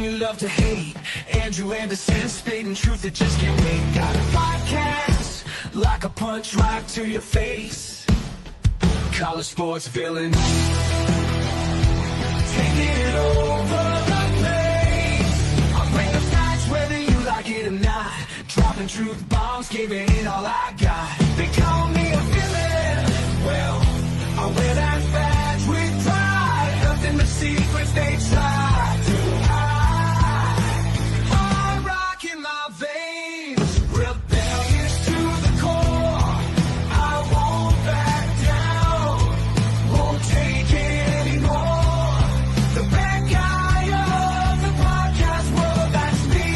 one you love to hate. Andrew Anderson, spitting truth that just can't wait. Got a podcast, like a punch right to your face. College sports villain, taking it over the place. I'll bring the facts whether you like it or not. Dropping truth bombs, giving it all I got. They call me a villain, well, I wear that badge with pride. Nothing but secrets they try to hide. I rock in my veins, rebellious to the core. I won't back down, won't take it anymore. The bad guy of the podcast world, that's me.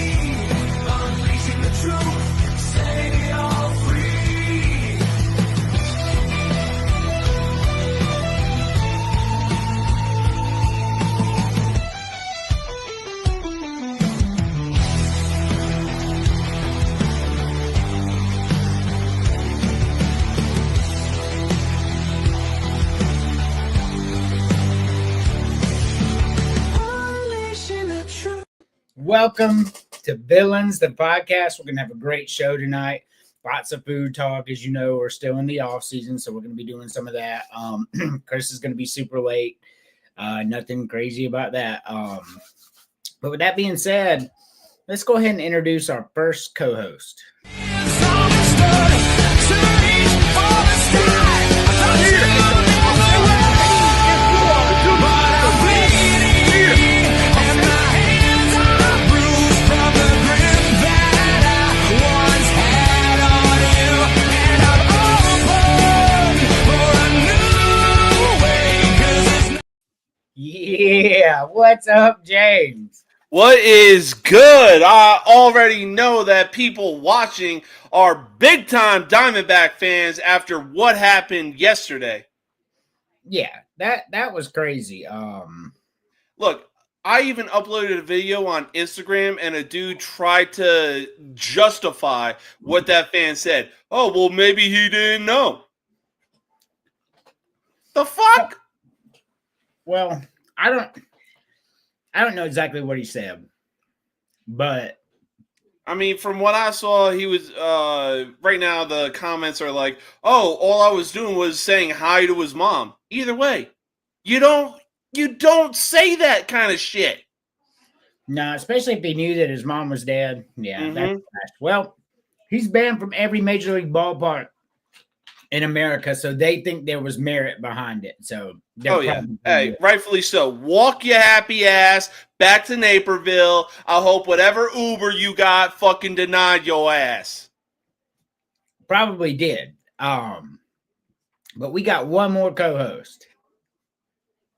Unleashing the truth, setting it all free. Unleashing the truth. Welcome to Villains, the podcast. We're going to have a great show tonight. Lots of food talk. As you know, we're still in the off season, so we're going to be doing some of that. Chris is going to be super late. Nothing crazy about that. But with that being said, let's go ahead and introduce our first co-host. Yeah, what's up, James? What is good? I already know that people watching are big-time Diamondback fans after what happened yesterday. Yeah, that was crazy. Look, I even uploaded a video on Instagram, and a dude tried to justify what that fan said. Oh, well, maybe he didn't know. The fuck? Well, I don't know exactly what he said, but I mean, from what I saw, he was right now the comments are like, "Oh, all I was doing was saying hi to his mom." Either way, you don't say that kind of shit. no, especially if he knew that his mom was dead. Yeah, Mhm. that's well, he's banned from every major league ballpark in America, so they think there was merit behind it. So, Oh yeah, hey, rightfully so. Walk your happy ass back to Naperville. I hope whatever Uber you got fucking denied your ass. probably did. But we got one more co-host.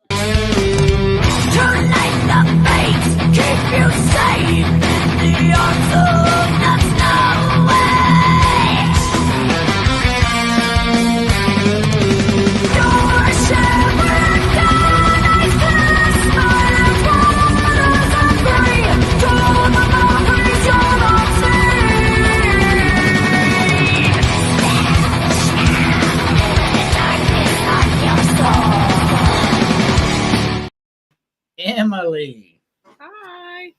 Tonight the fates keep you safe in the arms of the snow witch. Your shivering skies glass smiles waters are free. To the memories you're not Emily, Hi.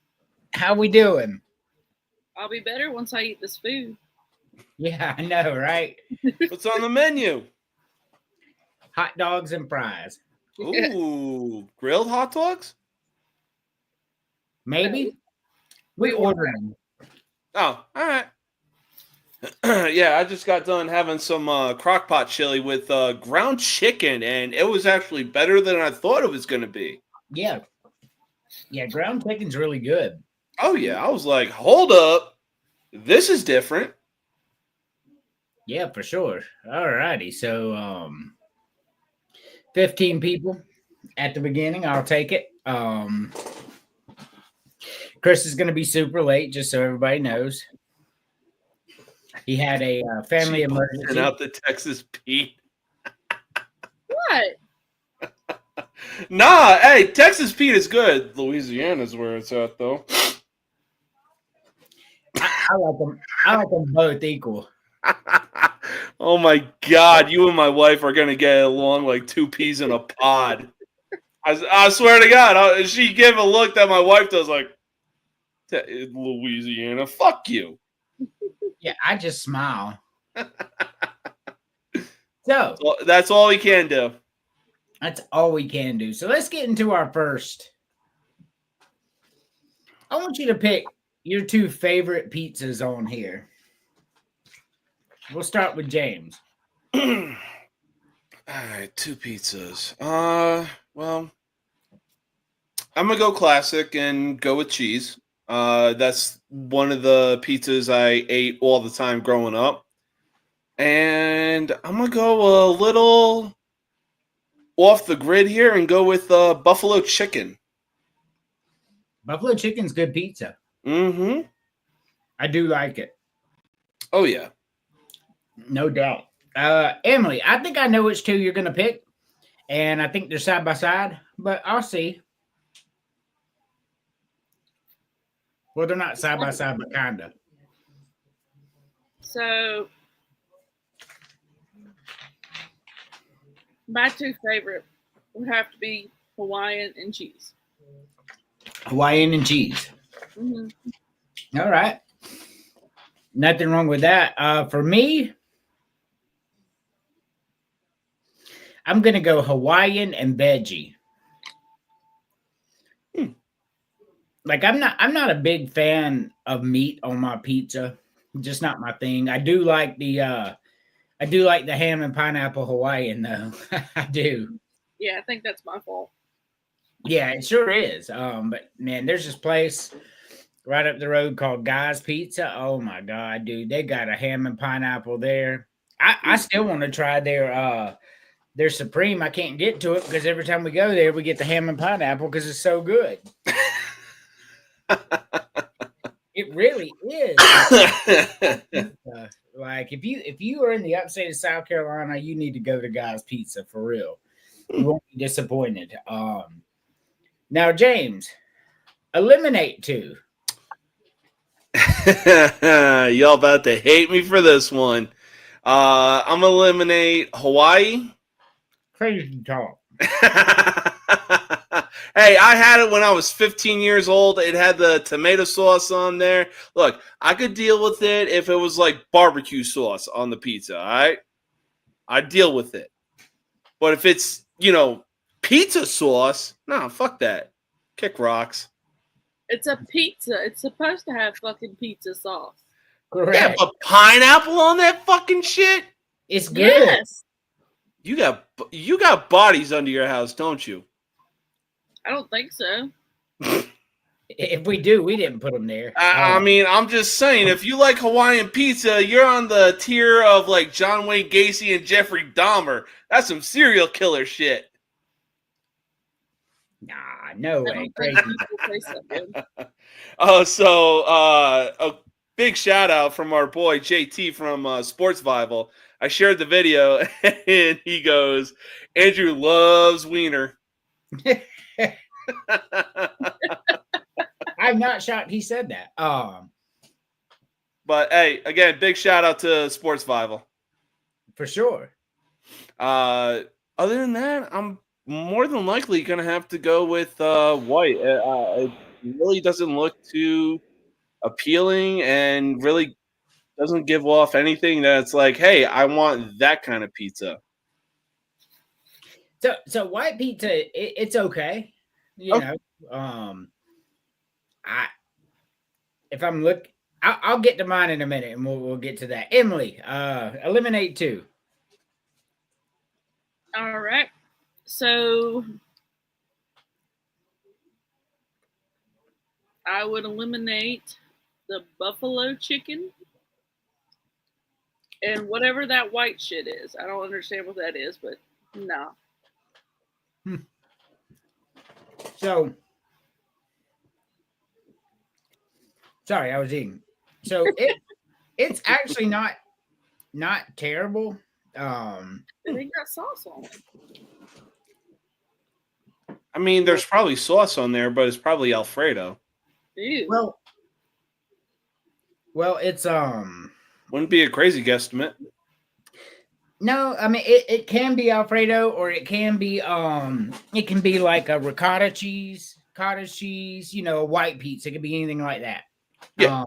how we doing? I'll be better once I eat this food. Yeah, I know, right? What's on the menu? Hot dogs and fries. Ooh, grilled hot dogs? Maybe we ordered them. Oh, all right. Yeah, I just got done having some crock-pot chili with ground chicken, and it was actually better than I thought it was going to be. Yeah, ground chicken's really good. Oh, yeah. I was like, hold up. This is different. Yeah, for sure. All righty. So 15 people at the beginning. I'll take it. Chris is going to be super late, just so everybody knows. He had a family emergency. And out the Texas Pete. What? Nah, hey, Texas Pete is good. Louisiana's where it's at, though. I like them both equal. Oh my God, you and my wife are gonna get along like two peas in a pod. I swear to God, she gave a look that my wife does like, Louisiana, fuck you. Yeah, I just smile. So Well, that's all we can do. that's all we can do. So let's get into our first. I want you to pick your two favorite pizzas on here. We'll start with James. All right, 2 pizzas. Well, I'm gonna go classic and go with cheese. That's one of the pizzas I ate all the time growing up. And I'm gonna go a little off the grid here and go with buffalo chicken. Buffalo chicken's good pizza. Mm-hmm. I do like it. Oh yeah. No doubt. Emily, I think I know which two you're gonna pick, and I think they're side by side, but I'll see. Well, they're not side by side, but kinda. So, my two favorite would have to be Hawaiian and cheese. Hawaiian and cheese. Hmm. All right. Nothing wrong with that. For me, I'm gonna go Hawaiian and veggie. Like I'm not a big fan of meat on my pizza. Just not my thing. I do like the ham and pineapple Hawaiian though. I do. Yeah, I think that's my fault. Yeah, it sure is. But man, there's this place right up the road called Guy's Pizza. Oh my god, dude, they got a ham and pineapple there. I still want to try their supreme. I can't get to it because every time we go there, we get the ham and pineapple because it's so good. It really is. Like if you are in the upstate of South Carolina, you need to go to Guy's Pizza for real. You won't be disappointed. Now, James, eliminate 2. Y'all about to hate me for this one. I'm gonna eliminate Hawaii. Crazy talk. Hey, I had it when I was 15 years old. It had the tomato sauce on there. Look, I could deal with it if it was like barbecue sauce on the pizza, all right? I'd deal with it. But if it's, pizza sauce, no, fuck that. Kick rocks. It's a pizza. It's supposed to have fucking pizza sauce. Correct. Yeah, but pineapple on that fucking shit? It's good. Yes. You got bodies under your house, don't you? I don't think so. If we do, we didn't put them there. I mean, I'm just saying, if you like Hawaiian pizza, you're on the tier of like John Wayne Gacy and Jeffrey Dahmer. That's some serial killer shit. Nah, no I way. don't Crazy. think pizza tastes that good. A big shout out from our boy JT from Sports Bible. I shared the video and he goes, Andrew loves wiener. I'm not shocked he said that. But hey, again, big shout out to Sports Bible. For sure. Other than that, I'm more than likely gonna have to go with white. It really doesn't look too appealing and really doesn't give off anything that's like, hey, I want that kind of pizza. So white pizza, it's okay. I'll get to mine in a minute, and we'll get to that. Emily, eliminate 2. All right. So I would eliminate the buffalo chicken and whatever that white shit is. I don't understand what that is, but no. So, sorry, I was eating. So it's actually not terrible. They got sauce on it. I mean, there's probably sauce on there, but it's probably Alfredo. Ew. Well, it's Wouldn't be a crazy guesstimate. no, I mean it can be Alfredo, or it can be like a ricotta cheese cottage cheese, a white pizza. It could be anything like that. Yeah.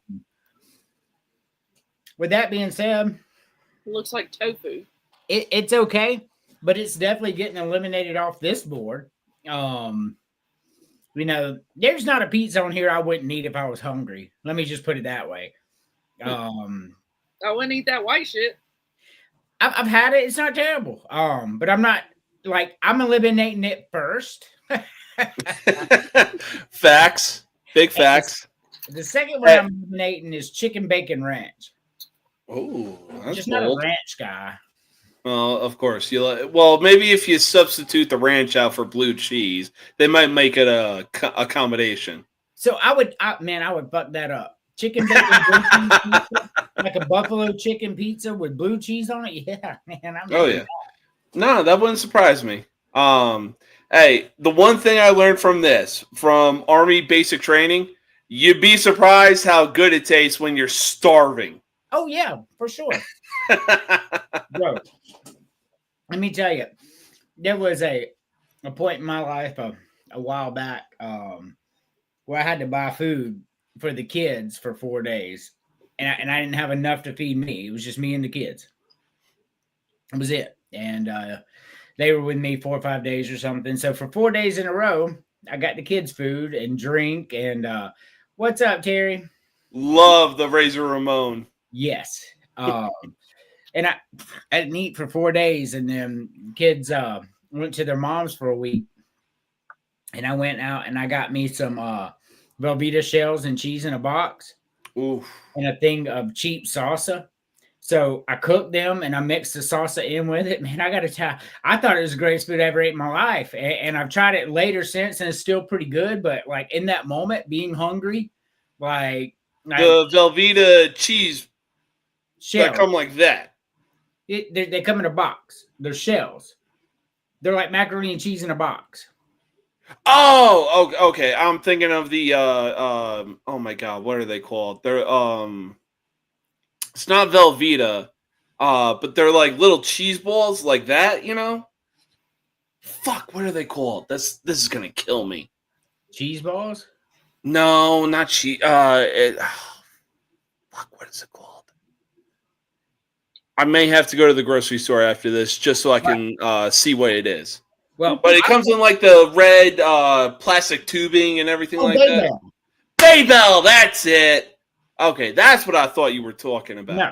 With that being said, It looks like tofu. it's okay, but it's definitely getting eliminated off this board. There's not a pizza on here I wouldn't eat if I was hungry. Let me just put it that way. I wouldn't eat that white shit. I've had it. It's not terrible. But I'm not I'm eliminating it first. Facts. Big facts. The second one I'm eliminating is chicken bacon ranch. Oh, I'm that's just not a bold. ranch guy. Well, of course. Maybe if you substitute the ranch out for blue cheese, they might make it a accommodation. So I would fuck that up. Chicken bacon blue cheese pizza, like a buffalo chicken pizza with blue cheese on it. Yeah, man. No, that wouldn't surprise me. Hey, the one thing I learned from Army basic training, you'd be surprised how good it tastes when you're starving. Oh yeah, for sure. Bro, let me tell you, there was a point in my life a while back where I had to buy food for the kids for 4 days, and I didn't have enough to feed me. It was just me and the kids. That was it, and they were with me 4 or 5 days or something. So for 4 days in a row, I got the kids food and drink. And what's up, Terry? Love the Razor Ramon. Yes. And I didn't eat for 4 days, and then kids went to their moms for a week. And I went out and I got me some Velveeta shells and cheese in a box. Oof. And a thing of cheap salsa. So I cooked them and I mixed the salsa in with it. Man, I got to tell you, I thought it was the greatest food I ever ate in my life. And I've tried it later since, and it's still pretty good. But in that moment, being hungry, the Velveeta cheese that come like that. They come in a box. They're shells. They're like macaroni and cheese in a box. Oh, okay. I'm thinking of the oh my god, what are they called? They're it's not Velveeta, but they're like little cheese balls like that, Fuck, what are they called? This is gonna kill me. Cheese balls? No, not cheese. Fuck, what is it called? I may have to go to the grocery store after this just so I can see what it is. Well, but it comes in like the red plastic tubing and everything like that. Baybell, that's it. Okay, that's what I thought you were talking about. No.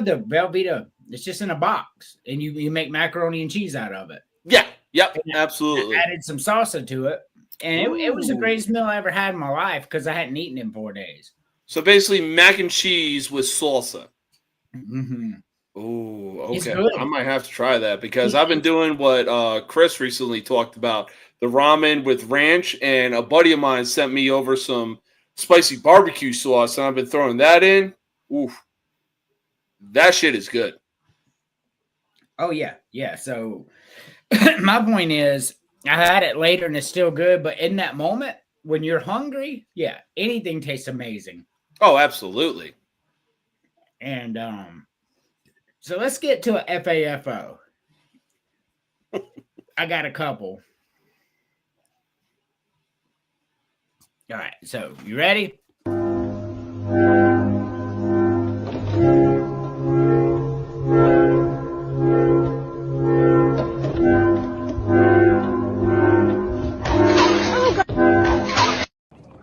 The Velveeta, it's just in a box, and you make macaroni and cheese out of it. Yeah, yep, absolutely. I added some salsa to it, and it was the greatest meal I ever had in my life because I hadn't eaten in 4 days. So basically, mac and cheese with salsa. Mm-hmm. Oh, okay. I might have to try that because I've been doing what Chris recently talked about, the ramen with ranch, and a buddy of mine sent me over some spicy barbecue sauce, and I've been throwing that in. Oof. That shit is good. Oh, yeah. Yeah. So my point is I had it later and it's still good, but in that moment when you're hungry, yeah, anything tastes amazing. Oh, absolutely. And so let's get to a FAFO. I got a couple. All right, so you ready?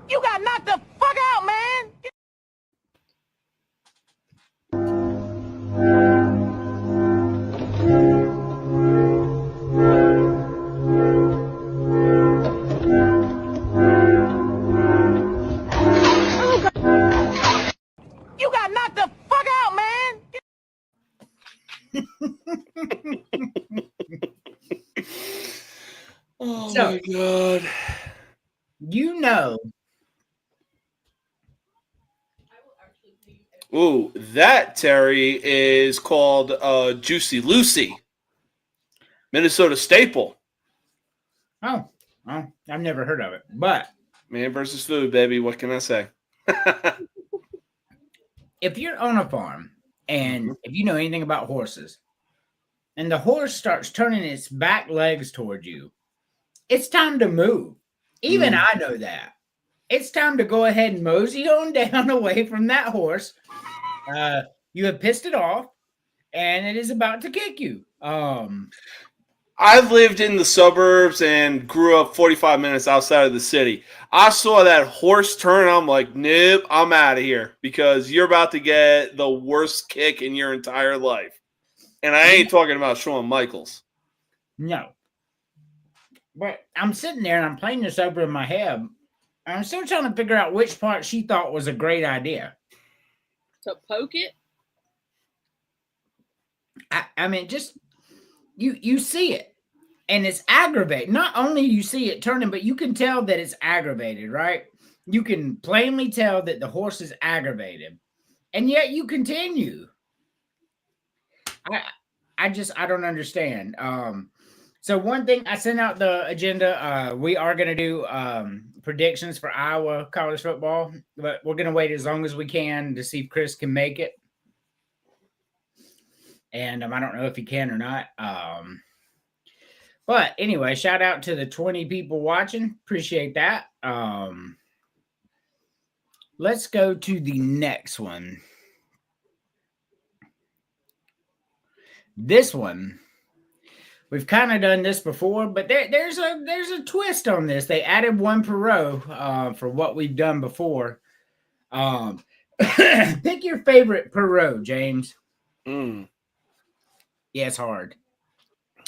You got knocked the fuck out, man! You got knocked the fuck out, man! Oh So, my god. Ooh, that, Terry, is called Juicy Lucy. Minnesota staple. Oh, well, I've never heard of it, but Man versus food, baby. What can I say? if you're on a farm and if you know anything about horses and the horse starts turning its back legs toward you, it's time to move. Even I know that. It's time to go ahead and mosey on down away from that horse. You have pissed it off, and it is about to kick you. I lived in the suburbs and grew up 45 minutes outside of the city. I saw that horse turn. I'm like, nope, I'm out of here because you're about to get the worst kick in your entire life. And I ain't talking about Shawn Michaels. No. But I'm sitting there and I'm playing this over in my head. And I'm still trying to figure out which part she thought was a great idea. To poke it? I mean, just you see it. And it's aggravated. Not only you see it turning, but you can tell that it's aggravated, right? You can plainly tell that the horse is aggravated. And yet you continue. I don't understand. So one thing, I sent out the agenda. We are going to do predictions for Iowa college football, but we're going to wait as long as we can to see if Chris can make it. And I don't know if he can or not. But anyway, shout out to the 20 people watching. Appreciate that. Let's go to the next one. This one, we've kind of done this before, but there's a twist on this. They added one per row for what we've done before. Pick your favorite per row, James. Yeah, it's hard.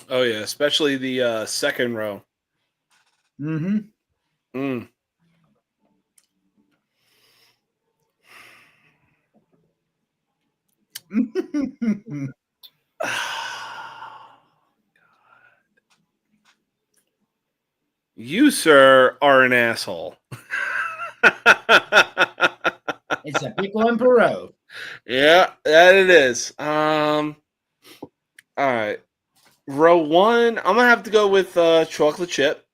Oh, yeah, especially the second row. Mm-hmm. You, sir, are an asshole. It's a pickle and Perot. Yeah, that it is. All right. Row one, I'm gonna have to go with chocolate chip.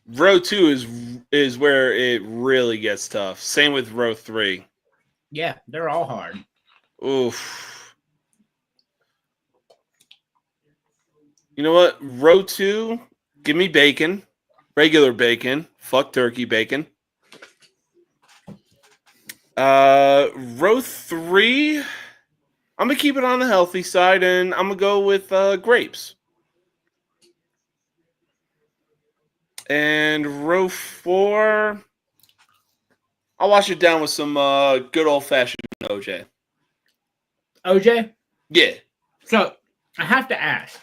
Row two is where it really gets tough. Same with row three. Yeah, they're all hard. Oof. You know what? Row two, give me bacon. Regular bacon. Fuck turkey bacon. Row three, I'm going to keep it on the healthy side, and I'm going to go with grapes. And row four, I'll wash it down with some good old-fashioned OJ. OJ? Yeah. So, I have to ask.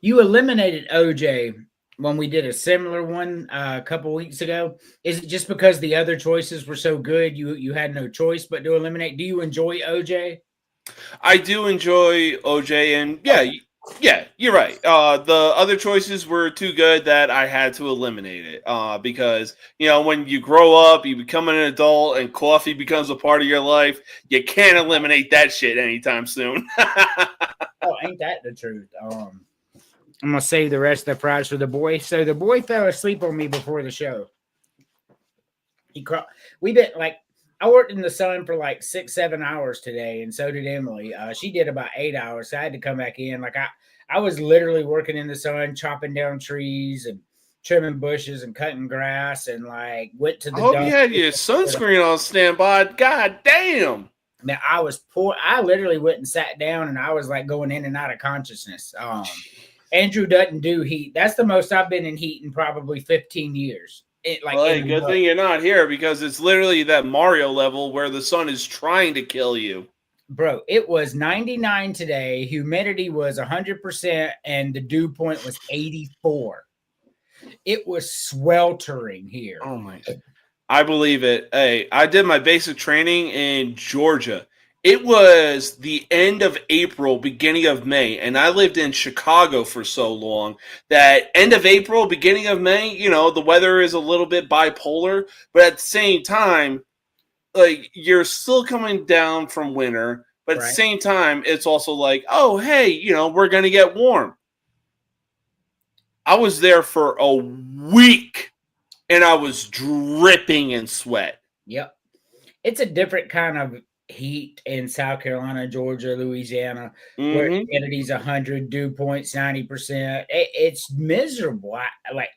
You eliminated OJ when we did a similar one a couple weeks ago. Is it just because the other choices were so good you had no choice but to eliminate? Do you enjoy OJ? I do enjoy OJ, and yeah, you're right. The other choices were too good that I had to eliminate it because, when you grow up, you become an adult, and coffee becomes a part of your life, you can't eliminate that shit anytime soon. Oh, ain't that the truth? I'm going to save the rest of the fries for the boy. So the boy fell asleep on me before the show. I worked in the sun for like 6-7 hours today, and so did Emily. She did about 8 hours, so I had to come back in. Like I was literally working in the sun, chopping down trees and trimming bushes and cutting grass, and like went to the. I hope you had your sunscreen on standby. God damn. Man, I was poor. I literally went and sat down, and I was like going in and out of consciousness. Andrew doesn't do heat. That's the most I've been in heat in probably 15 years. Good thing you're not here because it's literally that Mario level where the sun is trying to kill you. Bro, it was 99 today. Humidity was 100%, and the dew point was 84. It was sweltering here. Oh my! I believe it. Hey, I did my basic training in Georgia. It was the end of April, beginning of May, and I lived in Chicago for so long that end of April, beginning of May, the weather is a little bit bipolar, but at the same time, like you're still coming down from winter, but at the same time, it's also like, oh, hey, we're going to get warm. I was there for a week, and I was dripping in sweat. Yep. It's a different kind of heat in South Carolina, Georgia, Louisiana, where Mhm. humidity's 100, dew points 90%. It's miserable.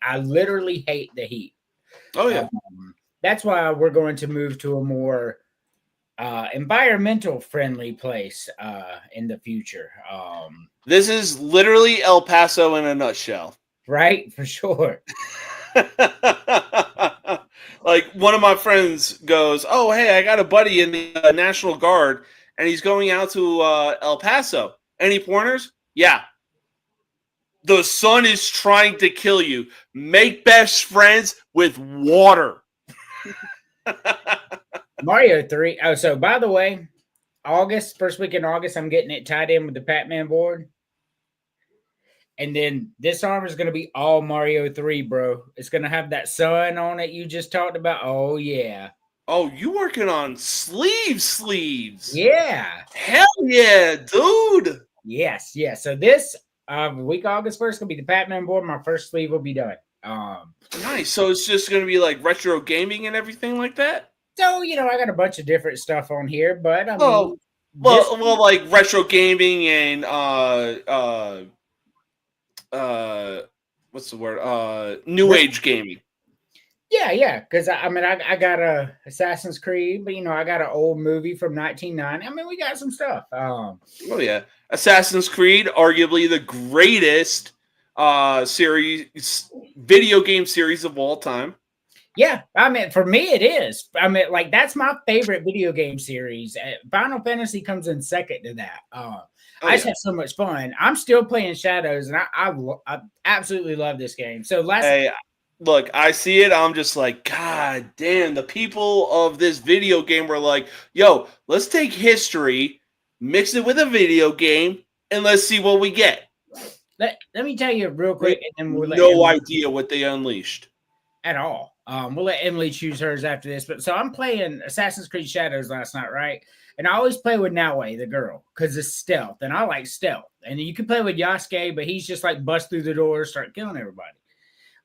I literally hate the heat. Oh yeah. That's why we're going to move to a more environmental friendly place in the future. This is literally El Paso in a nutshell. Right? For sure. Like one of my friends goes, "Oh, hey, I got a buddy in the National Guard, and he's going out to El Paso. Any pointers? Yeah, the sun is trying to kill you. Make best friends with water." Mario 3. Oh, so by the way, August, first week in August, I'm getting it tied in with the Pac-Man board. And then this armor is going to be all Mario 3, bro. It's going to have that sun on it you just talked about. Oh, yeah. Oh, you working on sleeves? Yeah. Hell yeah, dude. Yes. So this week, August 1st, going to be the Pac-Man board. My first sleeve will be done. Nice. So it's just going to be like retro gaming and everything like that? So, I got a bunch of different stuff on here, but I mean, Oh, well, like retro gaming and what's the word? New age gaming. yeah, because I got a Assassin's Creed, but I got an old movie from 1990. I mean, we got some stuff. Oh yeah, Assassin's Creed, arguably the greatest video game series of all time. Yeah, I mean, for me, it is. I mean, like that's my favorite video game series. Final Fantasy comes in second to that. I just had so much fun. I'm still playing Shadows, and I absolutely love this game. So look, I see it. I'm just like, God damn, the people of this video game were like, yo, let's take history, mix it with a video game, and let's see what we get. Let me tell you real quick, and then we'll let no idea what they unleashed at all. We'll let Emily choose hers after this. But so I'm playing Assassin's Creed Shadows last night, right? And I always play with Naue, the girl, because it's stealth, and I like stealth. And you can play with Yasuke, but he's just like bust through the door, start killing everybody.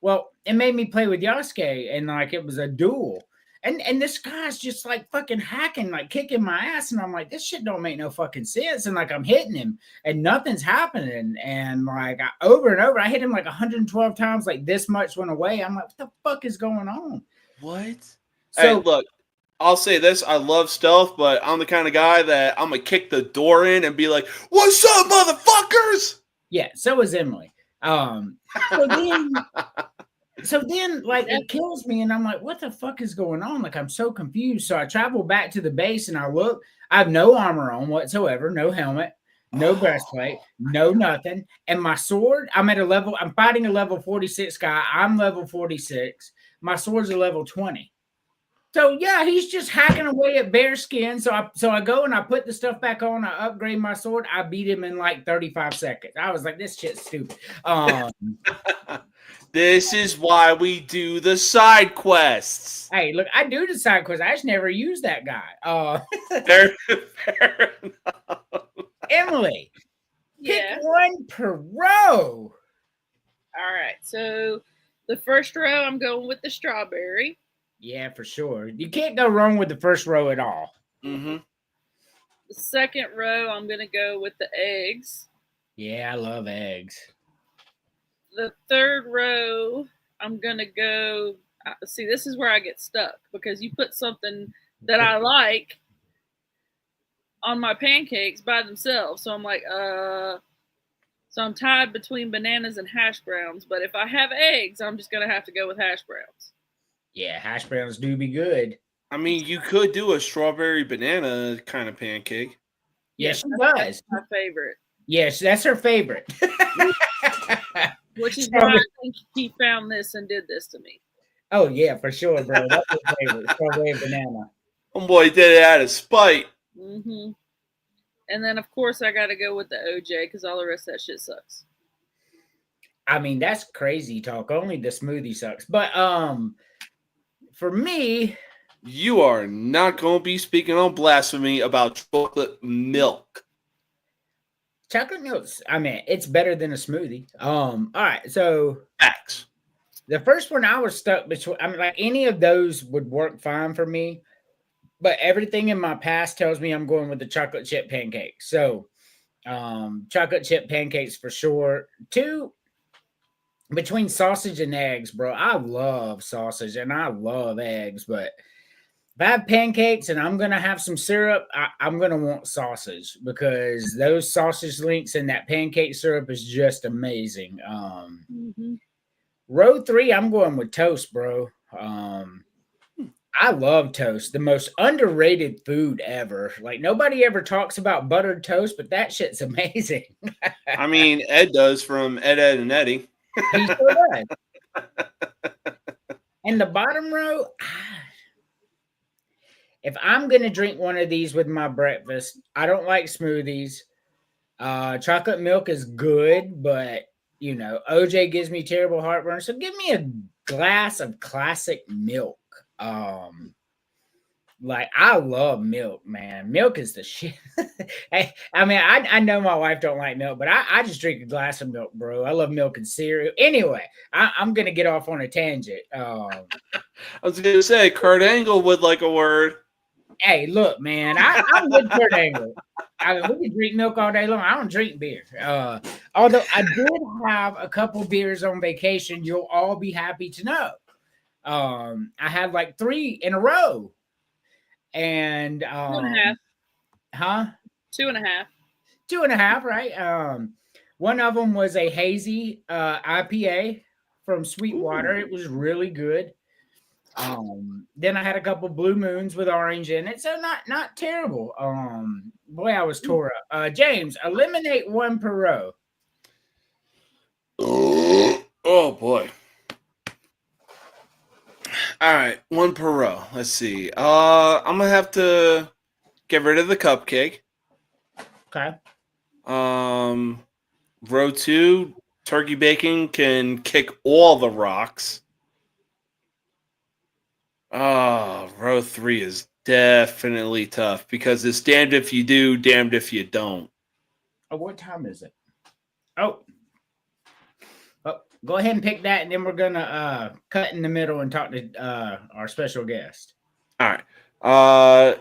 Well, it made me play with Yasuke, and like it was a duel. And this guy's just like fucking hacking, like kicking my ass. And I'm like, this shit don't make no fucking sense. And like I'm hitting him and nothing's happening. And like over and over, I hit him like 112 times, like this much went away. I'm like, what the fuck is going on? What? So hey, look, I'll say this. I love stealth, but I'm the kind of guy that I'm going to kick the door in and be like, what's up, motherfuckers? Yeah, so is Emily. So then, like, it kills me, and I'm like, what the fuck is going on? Like, I'm so confused. So I travel back to the base, and I look. I have no armor on whatsoever, no helmet, no breastplate, no nothing. And my sword, I'm fighting a level 46 guy. I'm level 46. My sword's a level 20. So, yeah, he's just hacking away at bare skin. So I go and I put the stuff back on. I upgrade my sword. I beat him in, like, 35 seconds. I was like, this shit's stupid. This is why we do the side quests. Hey, look, I do the side quests. I just never use that guy. Fair enough. Emily, Yeah. pick one per row. All right. So the first row, I'm going with the strawberry. Yeah, for sure. You can't go wrong with the first row at all. Mm-hmm. The second row, I'm going to go with the eggs. Yeah, I love eggs. The third row, I'm going to go. See, this is where I get stuck because you put something that I like on my pancakes by themselves. So I'm like, so I'm tied between bananas and hash browns. But if I have eggs, I'm just going to have to go with hash browns. Yeah, hash browns do be good. I mean, you could do a strawberry banana kind of pancake. Yeah, she does. That's my favorite. Yes, that's her favorite. Which is why I think he found this and did this to me. Oh, yeah, for sure, bro. That's her favorite. Strawberry banana. Homeboy did it out of spite. Mm-hmm. And then, of course, I got to go with the OJ because all the rest of that shit sucks. I mean, that's crazy talk. Only the smoothie sucks. But for me, you are not going to be speaking on blasphemy about chocolate milk. Chocolate milk's, I mean, it's better than a smoothie. All right, so Facts. The first one I was stuck between. I mean, like any of those would work fine for me. but everything in my past tells me I'm going with the chocolate chip pancakes. So, chocolate chip pancakes for sure. Two, between sausage and eggs, bro. I love sausage and I love eggs, but if I have pancakes and I'm gonna have some syrup, I'm gonna want sausage because those sausage links and that pancake syrup is just amazing. Row three, I'm going with toast, bro. I love toast, the most underrated food ever. Like nobody ever talks about buttered toast, but that shit's amazing. I mean, Ed does from Ed, Ed, and Eddie. He sure does. And the bottom row, if I'm gonna drink one of these with my breakfast, I don't like smoothies. Chocolate milk is good, but you know, OJ gives me terrible heartburn. So give me a glass of classic milk. Like I love milk, man. Milk is the shit. I mean, I know my wife don't like milk, but I just drink a glass of milk, bro. I love milk and cereal. Anyway, I'm gonna get off on a tangent. I was gonna say Kurt Angle would like a word. Hey, look, man, I'm with Kurt Angle. We can drink milk all day long. I don't drink beer. Although I did have a couple beers on vacation, you'll all be happy to know. I had like 3 in a row. And 2.5. Huh? 2.5. 2.5, right? One of them was a hazy IPA from Sweetwater. It was really good. Then I had a couple Blue Moons with orange in it, so not terrible. Boy, I was tore up. James, eliminate one per row. Oh boy. All right, one per row. Let's see. I'm gonna have to get rid of the cupcake. Okay. Row 2, turkey bacon can kick all the rocks. Row 3 is definitely tough because it's damned if you do, damned if you don't. Oh, what time is it? Oh, go ahead and pick that, and then we're gonna cut in the middle and talk to our special guest. All right.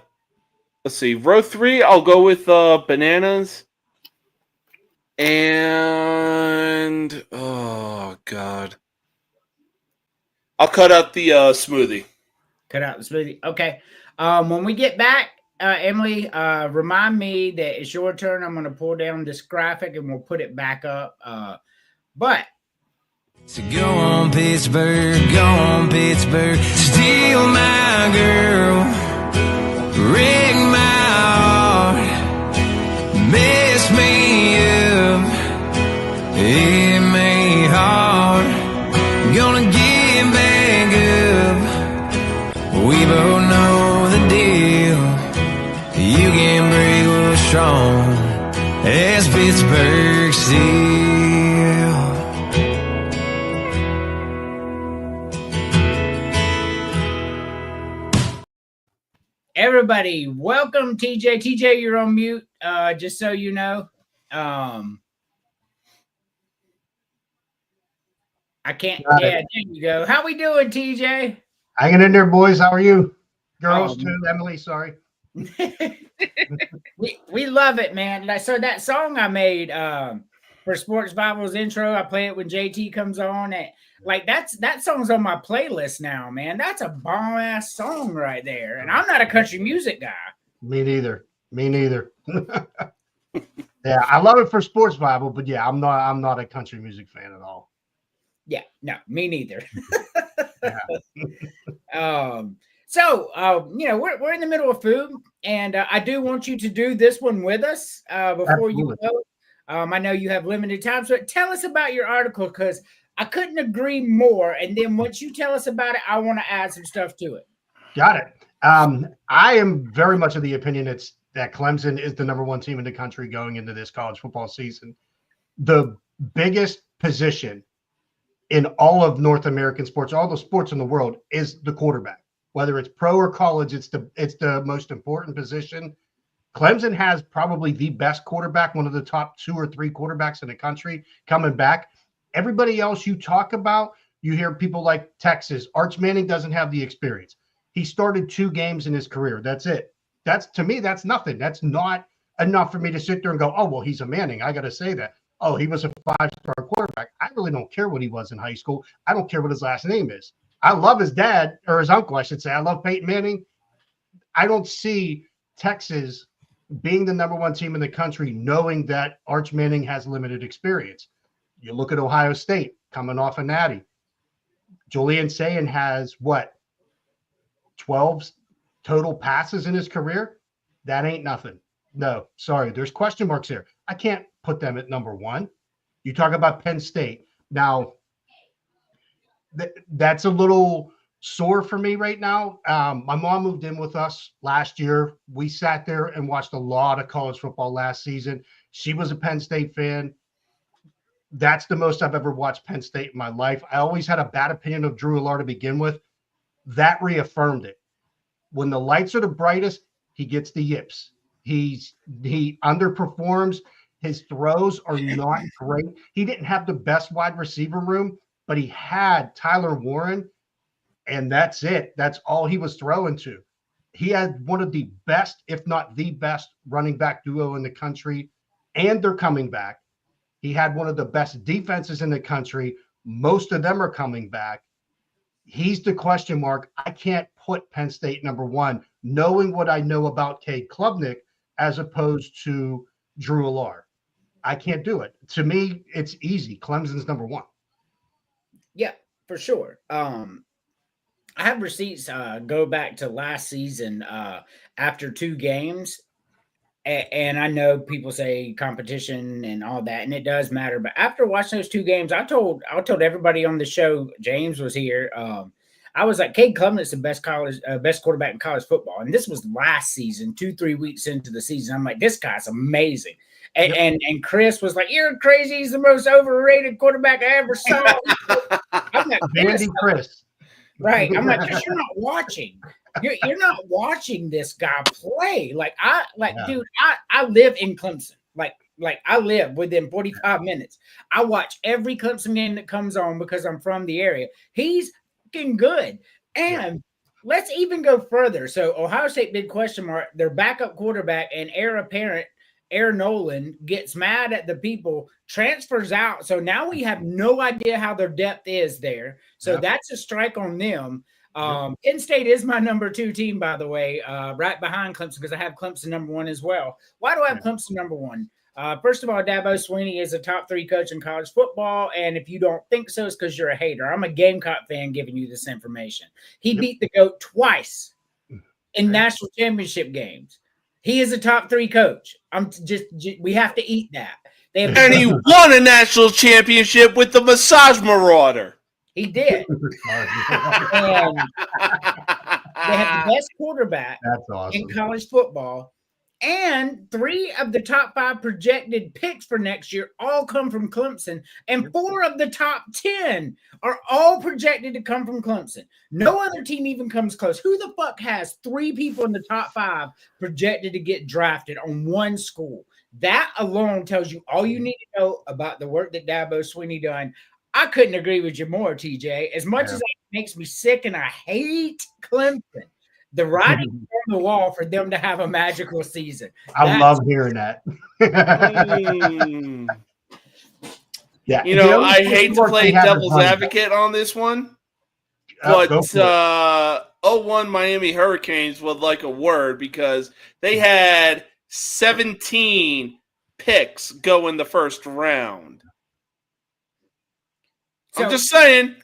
Let's see. Row 3, I'll go with bananas. And oh god, I'll cut out the smoothie. Cut out the smoothie. Okay. When we get back, Emily, remind me that it's your turn. I'm going to pull down this graphic and we'll put it back up. But So go on Pittsburgh, steal my girl, ring my heart, mess me up, hit me hard, gonna get back up, we both know the deal, you can break what's strong, as Pittsburgh Steel. everybody, welcome TJ. TJ, you're on mute. Just so you know. I can't. Got it. Yeah, there you go. How we doing, TJ? Hanging in there, boys. How are you? Girls, too. Emily, sorry. we love it, man. So that song I made for Sports Bible's intro, I play it when JT comes on. And like that song's on my playlist now, man. That's a bomb ass song right there. And I'm not a country music guy. Me neither. Yeah, I love it for Sports Bible, but yeah, I'm not a country music fan at all. Yeah, no, me neither. Yeah. So we're in the middle of food, and I do want you to do this one with us before you go. I know you have limited time, so tell us about your article because I couldn't agree more. And then once you tell us about it, I want to add some stuff to it. Got it. I am very much of the opinion that Clemson is the #1 team in the country going into this college football season. The biggest position in all of North American sports, all the sports in the world, is the quarterback. Whether it's pro or college, it's the most important position. Clemson has probably the best quarterback, one of the top 2 or 3 quarterbacks in the country coming back. Everybody else you talk about, you hear people like Texas. Arch Manning doesn't have the experience. He started 2 games in his career. That's it. That's, to me, that's nothing. That's not enough for me to sit there and go, oh, well, he's a Manning. I got to say that. Oh, he was a 5-star quarterback. I really don't care what he was in high school. I don't care what his last name is. I love his dad, or his uncle, I should say. I love Peyton Manning. I don't see Texas being the number 1 team in the country, knowing that Arch Manning has limited experience. You look at Ohio State coming off a natty. Julian Sayin has what, 12 total passes in his career? That ain't nothing. No, sorry. There's question marks here. I can't put them at number 1. You talk about Penn State. Now, that's a little sore for me right now. My mom moved in with us last year. We sat there and watched a lot of college football last season. She was a Penn State fan. That's the most I've ever watched Penn State in my life. I always had a bad opinion of Drew Allar to begin with. That reaffirmed it. When the lights are the brightest, he gets the yips. He underperforms. His throws are not great. He didn't have the best wide receiver room, but he had Tyler Warren, and that's it. That's all he was throwing to. He had one of the best, if not the best, running back duo in the country, and they're coming back. He had one of the best defenses in the country. Most of them are coming back. He's the question mark. I can't put Penn State number 1, knowing what I know about Cade Klubnik as opposed to Drew Allar. I can't do it. To me, it's easy. Clemson's number 1. Yeah, for sure. I have receipts go back to last season after 2 games. And I know people say competition and all that, and it does matter. But after watching those 2 games, I told everybody on the show, James was here. I was like, Cade Klubnik's the best quarterback in college football. And this was last season, 2-3 weeks into the season. I'm like, this guy's amazing. And Chris was like, you're crazy. He's the most overrated quarterback I ever saw. I'm like, Chris. Right. I'm like, Chris, you're not watching. You're not watching this guy play. Dude, I live in Clemson. Like I live within 45 minutes. I watch every Clemson game that comes on because I'm from the area. He's fucking good. And let's even go further. So Ohio State, big question mark. Their backup quarterback and heir apparent, Air Nolan, gets mad at the people, transfers out. So now we have no idea how their depth is there. So that's a strike on them. Penn State is my number 2 team, by the way, right behind Clemson, because I have Clemson number 1 as well. Why do I have Clemson number 1? First of all, Dabo Swinney is a top 3 coach in college football. And if you don't think so, it's because you're a hater. I'm a Gamecock fan giving you this information. He beat the GOAT twice in national championship games. He is a top 3 coach. We have to eat that. And he won a national championship with the Massage Marauder. He did. And they have the best quarterback in college football. And 3 of the top 5 projected picks for next year all come from Clemson. And 4 of the top 10 are all projected to come from Clemson. No other team even comes close. Who the fuck has 3 people in the top 5 projected to get drafted on one school? That alone tells you all you need to know about the work that Dabo Swinney done. I couldn't agree with you more, TJ. As much as it makes me sick and I hate Clemson, the writing on the wall for them to have a magical season. I love hearing that. Yeah, I hate to play devil's advocate on this one, but 01 Miami Hurricanes would like a word because they had 17 picks go in the first round. I'm just saying.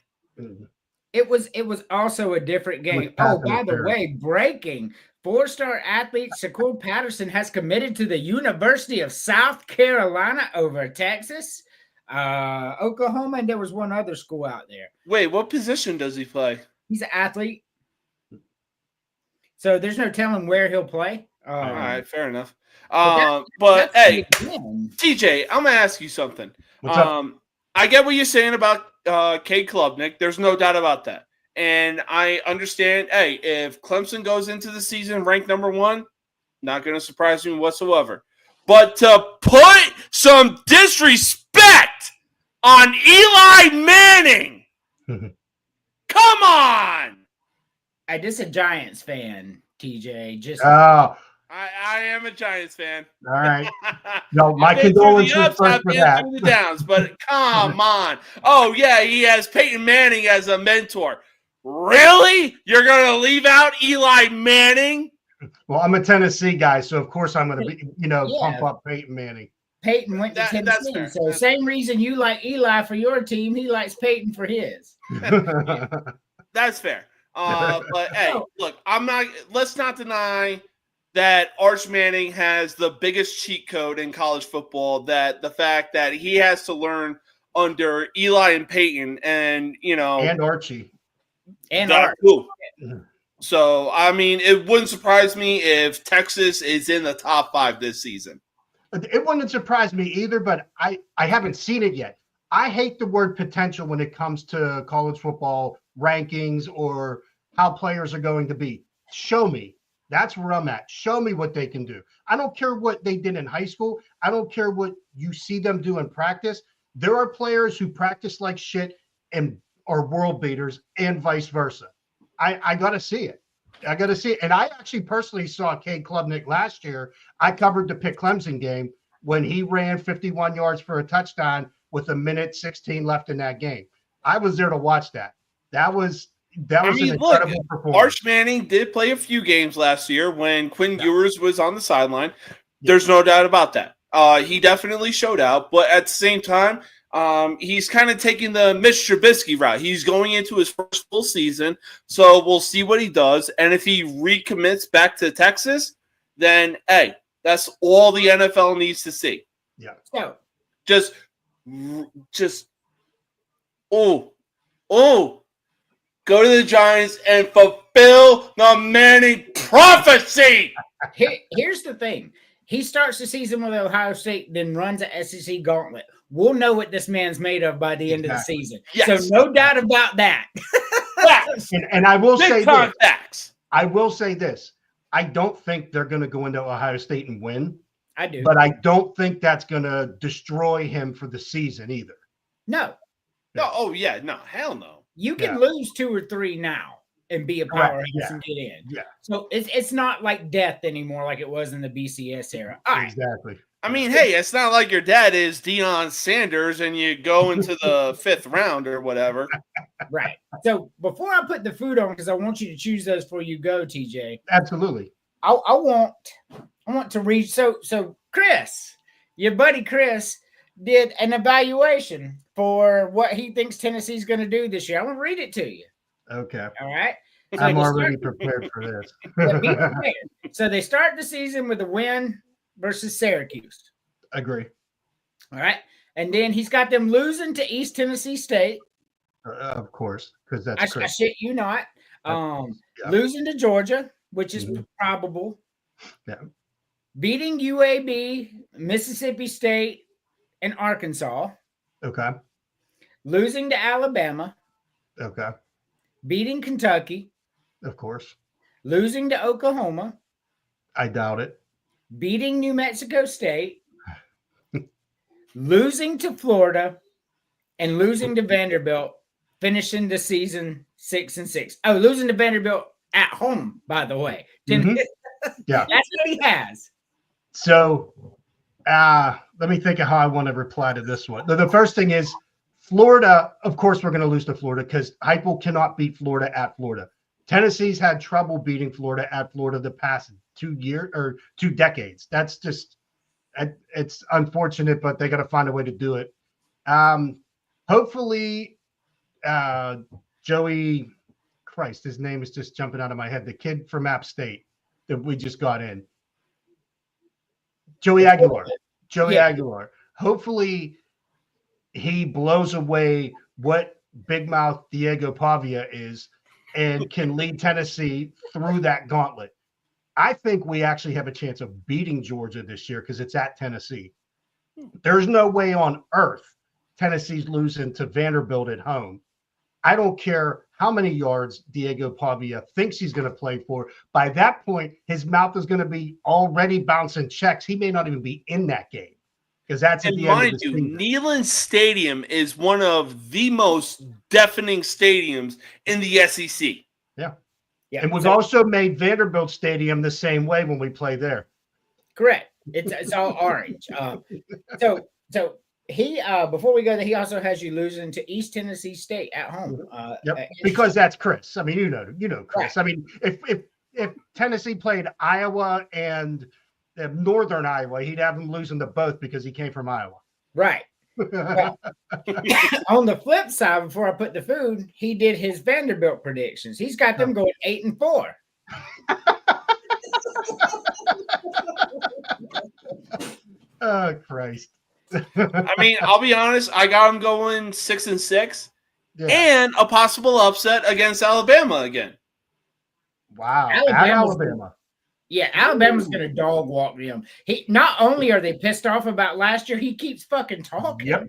It was also a different game. Oh, by the way, breaking. 4-star athlete Shaquille Patterson has committed to the University of South Carolina over Texas, Oklahoma, and there was one other school out there. Wait, what position does he play? He's an athlete. So there's no telling where he'll play. All right, fair enough. But hey, TJ, I'm going to ask you something. What's up? I get what you're saying about Cade Klubnik. There's no doubt about that. And I understand, hey, if Clemson goes into the season ranked number 1, not going to surprise me whatsoever. But to put some disrespect on Eli Manning, come on! I just a Giants fan, TJ. Just Oh, I am a Giants fan. all right. No, my I've been through the condolences ups, first I've for been that. through the downs, but come on. Oh, yeah, he has Peyton Manning as a mentor. Really? You're going to leave out Eli Manning? Well, I'm a Tennessee guy, so of course I'm going to be, Yeah. pump up Peyton Manning. Peyton went to That's Tennessee. fair. So same reason you like Eli for your team, he likes Peyton for his. That's fair. But hey, look, let's not deny that Arch Manning has the biggest cheat code in college football, that the fact that he has to learn under Eli and Peyton and, and Archie. And that Art. too. So, I mean, it wouldn't surprise me if Texas is in the top 5 this season. It wouldn't surprise me either, but I haven't seen it yet. I hate the word potential when it comes to college football rankings or how players are going to be. Show me. That's where I'm at. Show me what they can do. I don't care what they did in high school. I don't care what you see them do in practice. There are players who practice like shit and are world beaters and vice versa. I got to see it. I got to see it. And I actually personally saw Cade Klubnik last year. I covered the Pitt Clemson game when he ran 51 yards for a touchdown with 1:16 left in that game. I was there to watch that. That was an incredible performance. Arch Manning did play a few games last year when Quinn Ewers was on the sideline. There's no doubt about that. He definitely showed out, but at the same time, he's kind of taking the Mitch Trubisky route. He's going into his first full season, so we'll see what he does. And if he recommits back to Texas, then, hey, that's all the NFL needs to see. Yeah. So Just, go to the Giants and fulfill the Manning prophecy. here's the thing. He starts the season with Ohio State, then runs a SEC gauntlet. We'll know what this man's made of by the end of the season. Yes. So no doubt about that. And I will say this. Facts. I will say this. I don't think they're going to go into Ohio State and win. I do. But I don't think that's going to destroy him for the season either. No. No, oh yeah, no, hell no. You can lose 2 or 3 now and be a powerhouse and get in. Yeah. So it's not like death anymore like it was in the BCS era. All right. Exactly. I mean, hey, it's not like your dad is Deion Sanders and you go into the 5th round or whatever. Right. So before I put the food on, because I want you to choose those before you go, TJ. Absolutely. I want to read. So Chris, your buddy Chris, did an evaluation for what he thinks Tennessee's going to do this year. I'm going to read it to you. Okay. All right. So I'm already prepared for this. be prepared. So they start the season with a win versus Syracuse. Agree. All right. And then he's got them losing to East Tennessee State. Of course, because that's I Chris. shit you not. Losing to Georgia, which is probable. Yeah. Beating UAB, Mississippi State, and Arkansas. Okay. Losing to Alabama. Okay. Beating Kentucky. Of course. Losing to Oklahoma. I doubt it. Beating New Mexico State. Losing to Florida. And losing to Vanderbilt. Finishing the season 6-6. Oh, losing to Vanderbilt at home, by the way. Yeah. That's what he has. So let me think of how I want to reply to this one. The first thing is Florida. Of course, we're going to lose to Florida because Heupel cannot beat Florida at Florida. Tennessee's had trouble beating Florida at Florida the past 2 years or 2 decades. That's just, it's unfortunate, but they got to find a way to do it. Hopefully, Joey, Christ, his name is just jumping out of my head. The kid from App State that we just got in. Joey Aguilar. Aguilar. Hopefully he blows away what big mouth Diego Pavia is and can lead Tennessee through that gauntlet. I think we actually have a chance of beating Georgia this year because it's at Tennessee. There's no way on earth Tennessee's losing to Vanderbilt at home. I don't care how many yards Diego Pavia thinks he's going to play for. By that point, his mouth is going to be already bouncing checks. He may not even be in that game because that's at the end of the season. Neyland Stadium is one of the most deafening stadiums in the SEC. Yeah. Yeah, And we've so- also made Vanderbilt Stadium the same way when we play there. correct. It's all orange. So he before we go there, he also has you losing to East Tennessee State at home. Yep, because that's Chris. I mean, you know, Chris. Right. I mean, if Tennessee played Iowa and Northern Iowa, he'd have them losing to both because he came from Iowa. right. On the flip side, before I put the food, he did his Vanderbilt predictions. He's got them going 8-4. Oh Christ! I mean, I'll be honest. I got him going 6-6, Yeah. and a possible upset against Alabama again. Wow, at Alabama's Alabama. Yeah, Alabama's going to dog walk them. He not only are they pissed off about last year, he keeps fucking talking. Yep.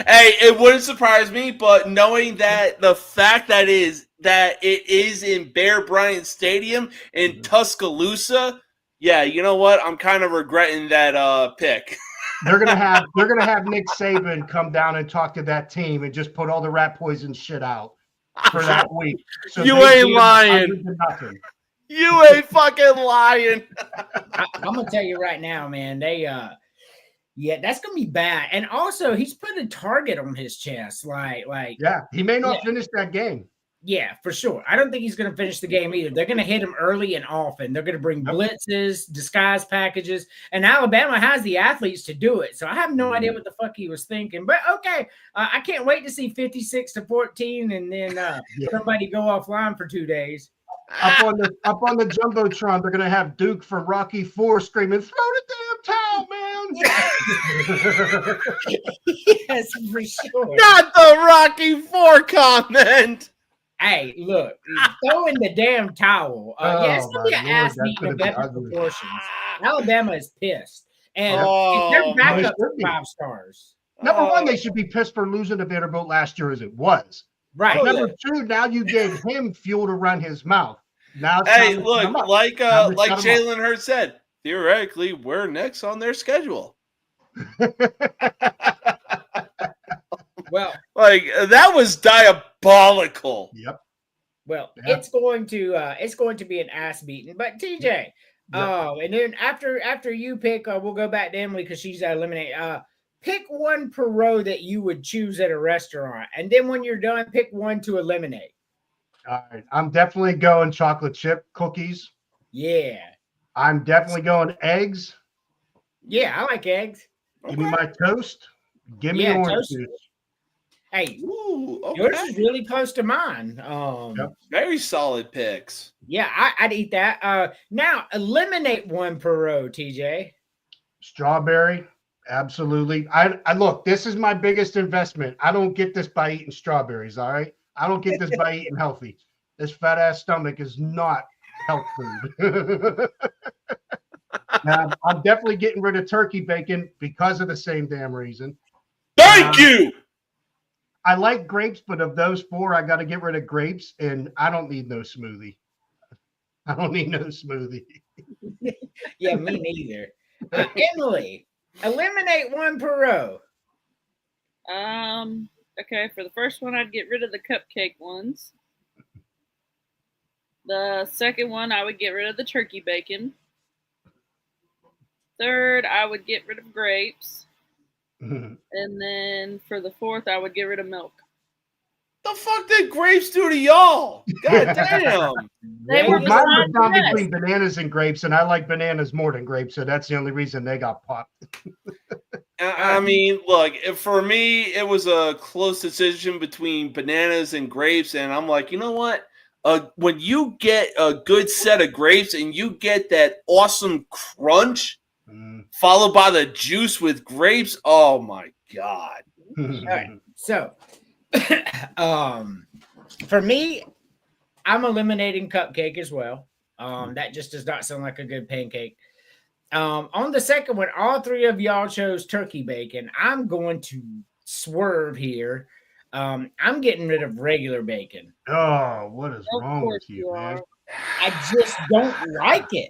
Hey, it wouldn't surprise me, but knowing that the fact that it is in Bear Bryant Stadium in Tuscaloosa, yeah, you know what? I'm kind of regretting that pick. They're gonna have Nick Saban come down and talk to that team and just put all the rat poison shit out for that week. So You they ain't beat 'em lying. 100-0. You ain't fucking lying. I'm gonna tell you right now, man. They yeah, that's gonna be bad. And also, he's put a target on his chest. Like Yeah, he may not finish that game. yeah, for sure. I don't think he's gonna finish the game either. They're gonna hit him early and often. They're gonna bring blitzes, disguise packages, and Alabama has the athletes to do it. So I have no idea what the fuck he was thinking. But okay, I can't wait to see 56-14, and then somebody go offline for 2 days. Up on the jumbotron, they're gonna have Duke from Rocky IV screaming, "Throw the damn towel, man!" Yes, for sure. Not the Rocky IV comment. Hey, look, throw in the damn towel. Yeah, it's Oh, gonna be my an Lord, ass that's beating gonna of be epic ugly. proportions. Alabama is pissed, and Oh, their backups should are be. 5 stars. Number one, they should be pissed for losing to Vanderbilt last year as it was. Right. But number two, now you gave him fuel to run his mouth. Now it's Hey, time to shut him look, up. like Time to shut him up. Jalen Hurts said, theoretically, we're next on their schedule. Well, Like that was diabolical. Yep. well, Yeah. it's going to be an ass beating. But TJ, and then after you pick, we'll go back to Emily because she's eliminated. Pick one per row that you would choose at a restaurant, and then when you're done, pick one to eliminate. All right. I'm definitely going chocolate chip cookies. Yeah, I'm definitely going eggs. yeah, I like eggs. Give me my toast. Give me Yeah, orange toast. juice. Hey, Ooh, yours okay. is really close to mine. Yep. Very solid picks. Yeah, I'd eat that. Now eliminate one per row, TJ. Strawberry. Absolutely. I look, this is my biggest investment. I don't get this by eating strawberries. All right. I don't get this by eating healthy. This fat ass stomach is not health food. Now, I'm definitely getting rid of turkey bacon because of the same damn reason. Thank you. I like grapes, but of those four, I got to get rid of grapes, and I don't need no smoothie. I don't need no smoothie. Yeah, me neither. Emily, eliminate one per row. Okay, for the first one, I'd get rid of the cupcake ones. The second one, I would get rid of the turkey bacon. Third, I would get rid of grapes. And then for the fourth, I would get rid of milk. The fuck did grapes do to y'all? God damn. They Well, were mine was besides found the best. between bananas and grapes, and I like bananas more than grapes, so that's the only reason they got popped. I mean, look, for me, it was a close decision between bananas and grapes, and I'm like, you know what? When you get a good set of grapes and you get that awesome crunch, followed by the juice with grapes, oh my god! All right. So, for me, I'm eliminating cupcake as well. That just does not sound like a good pancake. On the second one, all three of y'all chose turkey bacon. I'm going to swerve here. I'm getting rid of regular bacon. Oh, what is Of wrong course with you, you man? are. I just don't like it.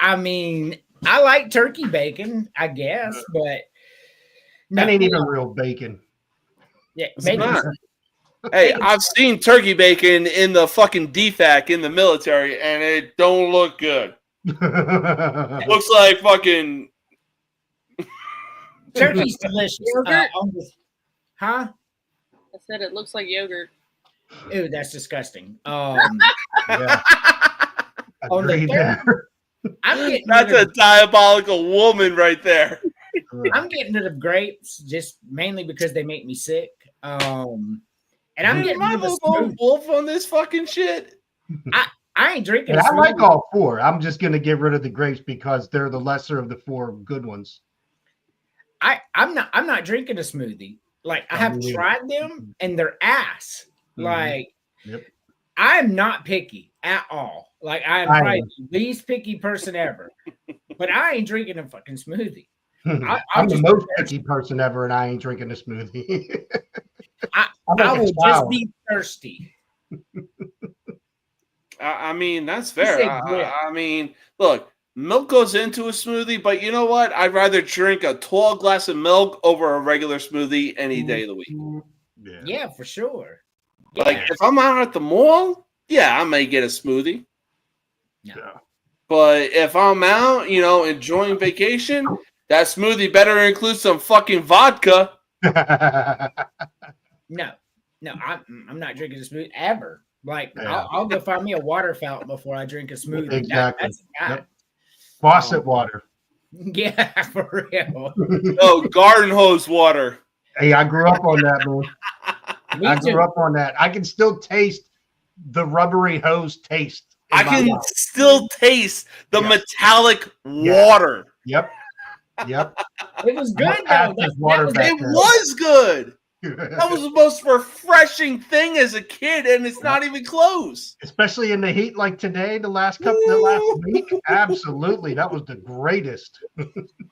I mean, I like turkey bacon, I guess, but That ain't even real bacon. yeah, It's bacon's, not. Hey, I've seen turkey bacon in the fucking DFAC in the military, and it don't look good. Looks like fucking. Turkey's delicious. Yogurt? Huh? I said it looks like yogurt. Ew, that's disgusting. Yeah. On the Agreed third, there. I'm getting That's rid a of, diabolical woman right there. I'm getting rid of grapes just mainly because they make me sick. And I'm Dude, getting am I rid of the lone wolf on this fucking shit? I ain't drinking. And a I like smoothie. all four. I'm just going to get rid of the grapes because they're the lesser of the four good ones. I'm not drinking a smoothie. Like I have tried them and they're ass. Like Yep. I'm not picky at all. Like I am probably the least picky person ever. But I ain't drinking a fucking smoothie. I'll I'm the just most be picky person ever, and I ain't drinking a smoothie. I like a will just child. be thirsty. I mean, that's You fair. said grip. I mean, look, milk goes into a smoothie, but you know what? I'd rather drink a tall glass of milk over a regular smoothie any day of the week. Yeah, for sure. Like, Yeah. if I'm out at the mall, yeah, I may get a smoothie. No. But if I'm out, enjoying vacation, that smoothie better include some fucking vodka. No, I'm not drinking a smoothie ever. Like Yeah. I'll go find me a water fountain before I drink a smoothie. Exactly. That's a guy. Yep. Faucet water. Yeah, for real. Oh, garden hose water. Hey, I grew up on that, man. Me I too. grew up on that. I can still taste the rubbery hose taste. in I my can mouth. still taste the Yeah. metallic Yeah. water. Yep. Yep. It was good though. Past That, is water was back It then. was good. That was the most refreshing thing as a kid, and it's not even close. Especially in the heat like today, the last week. Absolutely. That was the greatest.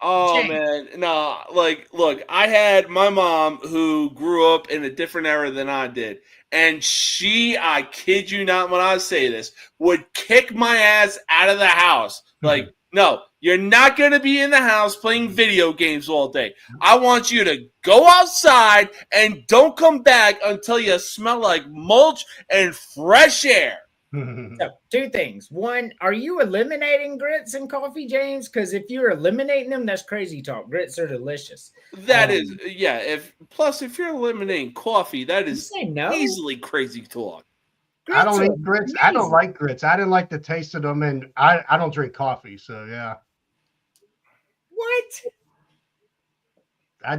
Oh Jake. man, no, like, look, I had my mom who grew up in a different era than I did, and she, I kid you not when I say this, would kick my ass out of the house. Like, no, you're not going to be in the house playing video games all day. I want you to go outside and don't come back until you smell like mulch and fresh air. So, two things. One, are you eliminating grits and coffee, James? Because if you're eliminating them, that's crazy talk. Grits are delicious. That is, yeah. If you're eliminating coffee, that You is say no? easily crazy talk. I don't Grits are eat grits. I don't amazing. like grits. I didn't like the taste of them, and I don't drink coffee. So yeah, What? I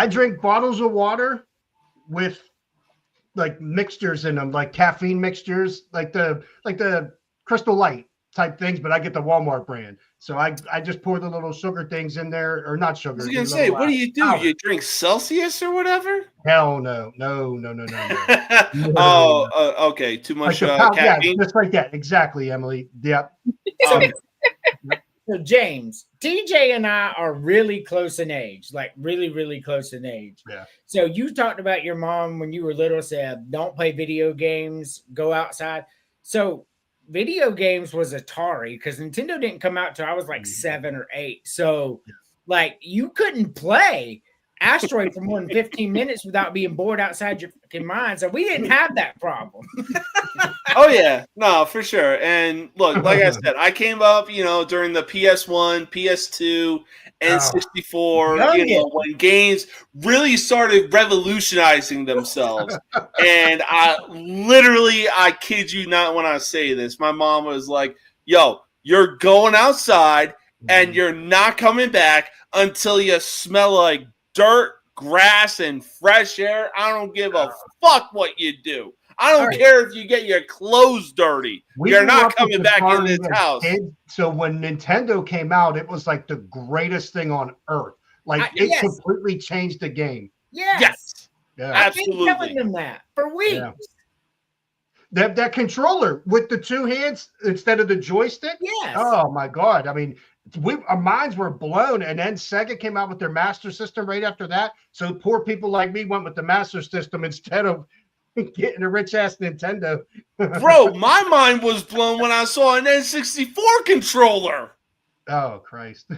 drink bottles of water with like mixtures in them, like caffeine mixtures, like the Crystal Light type things. But I get the Walmart brand, so I just pour the little sugar things in there, or not I sugar. was the gonna say, little, what do you do? powder. You drink Celsius or whatever? Hell no. Okay. Too Like much the yeah, caffeine. just like that. Exactly, Emily. Yep. So James, TJ and I are really close in age, like really, really close in age. Yeah. So you talked about your mom when you were little said, don't play video games, go outside. So video games was Atari because Nintendo didn't come out till I was like 7 or 8. So like you couldn't play Asteroid for more than 15 minutes without being bored outside your fucking mind. So we didn't have that problem. Oh yeah, no, for sure. And look, like I said, I came up, during the PS1, PS2, and 64, when games really started revolutionizing themselves. And I kid you not when I say this, my mom was like, yo, you're going outside and you're not coming back until you smell like dirt, grass, and fresh air. I don't give a fuck what you do. I don't care if you get your clothes dirty. You're not coming back in this house. So when Nintendo came out, it was like the greatest thing on earth. Like it completely changed the game. Yes. Yeah. I've been telling them that for weeks. Yeah. That controller with the two hands instead of the joystick. Yes. Oh my God. I mean, our minds were blown, and then Sega came out with their Master System right after that. So poor people like me went with the Master System instead of getting a rich ass Nintendo. Bro, my mind was blown when I saw an N64 controller. Oh Christ.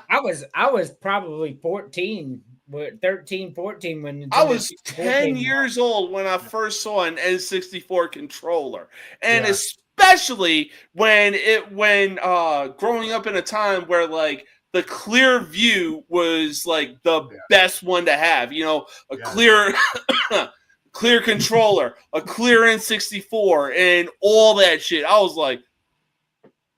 I was probably 14 what 13, 14 when I Nintendo was 64 10 came out. years old when I first saw an N64 controller. And Yeah. especially when growing up in a time where like the clear view was like the best one to have, you know, a clear clear controller, a clear N64 and all that shit. I was like,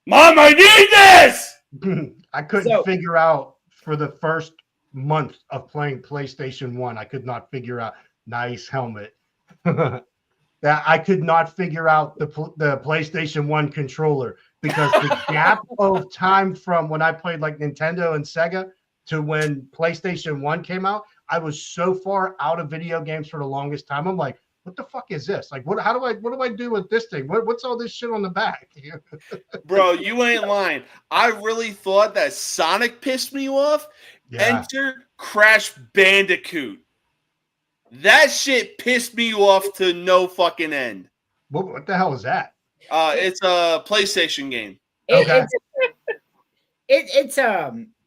Mom, I need this. I couldn't figure out for the first month of playing PlayStation 1. I could not figure out nice helmet. That I could not figure out the PlayStation 1 controller because the gap of time from when I played like Nintendo and Sega to when PlayStation 1 came out, I was so far out of video games for the longest time. I'm like, what the fuck is this? Like, what do I do with this thing? What's all this shit on the back? Bro, you ain't lying. I really thought that Sonic pissed me off. Yeah. Enter Crash Bandicoot. That shit pissed me off to no fucking end. What the hell is that? It's a PlayStation game. Okay. It's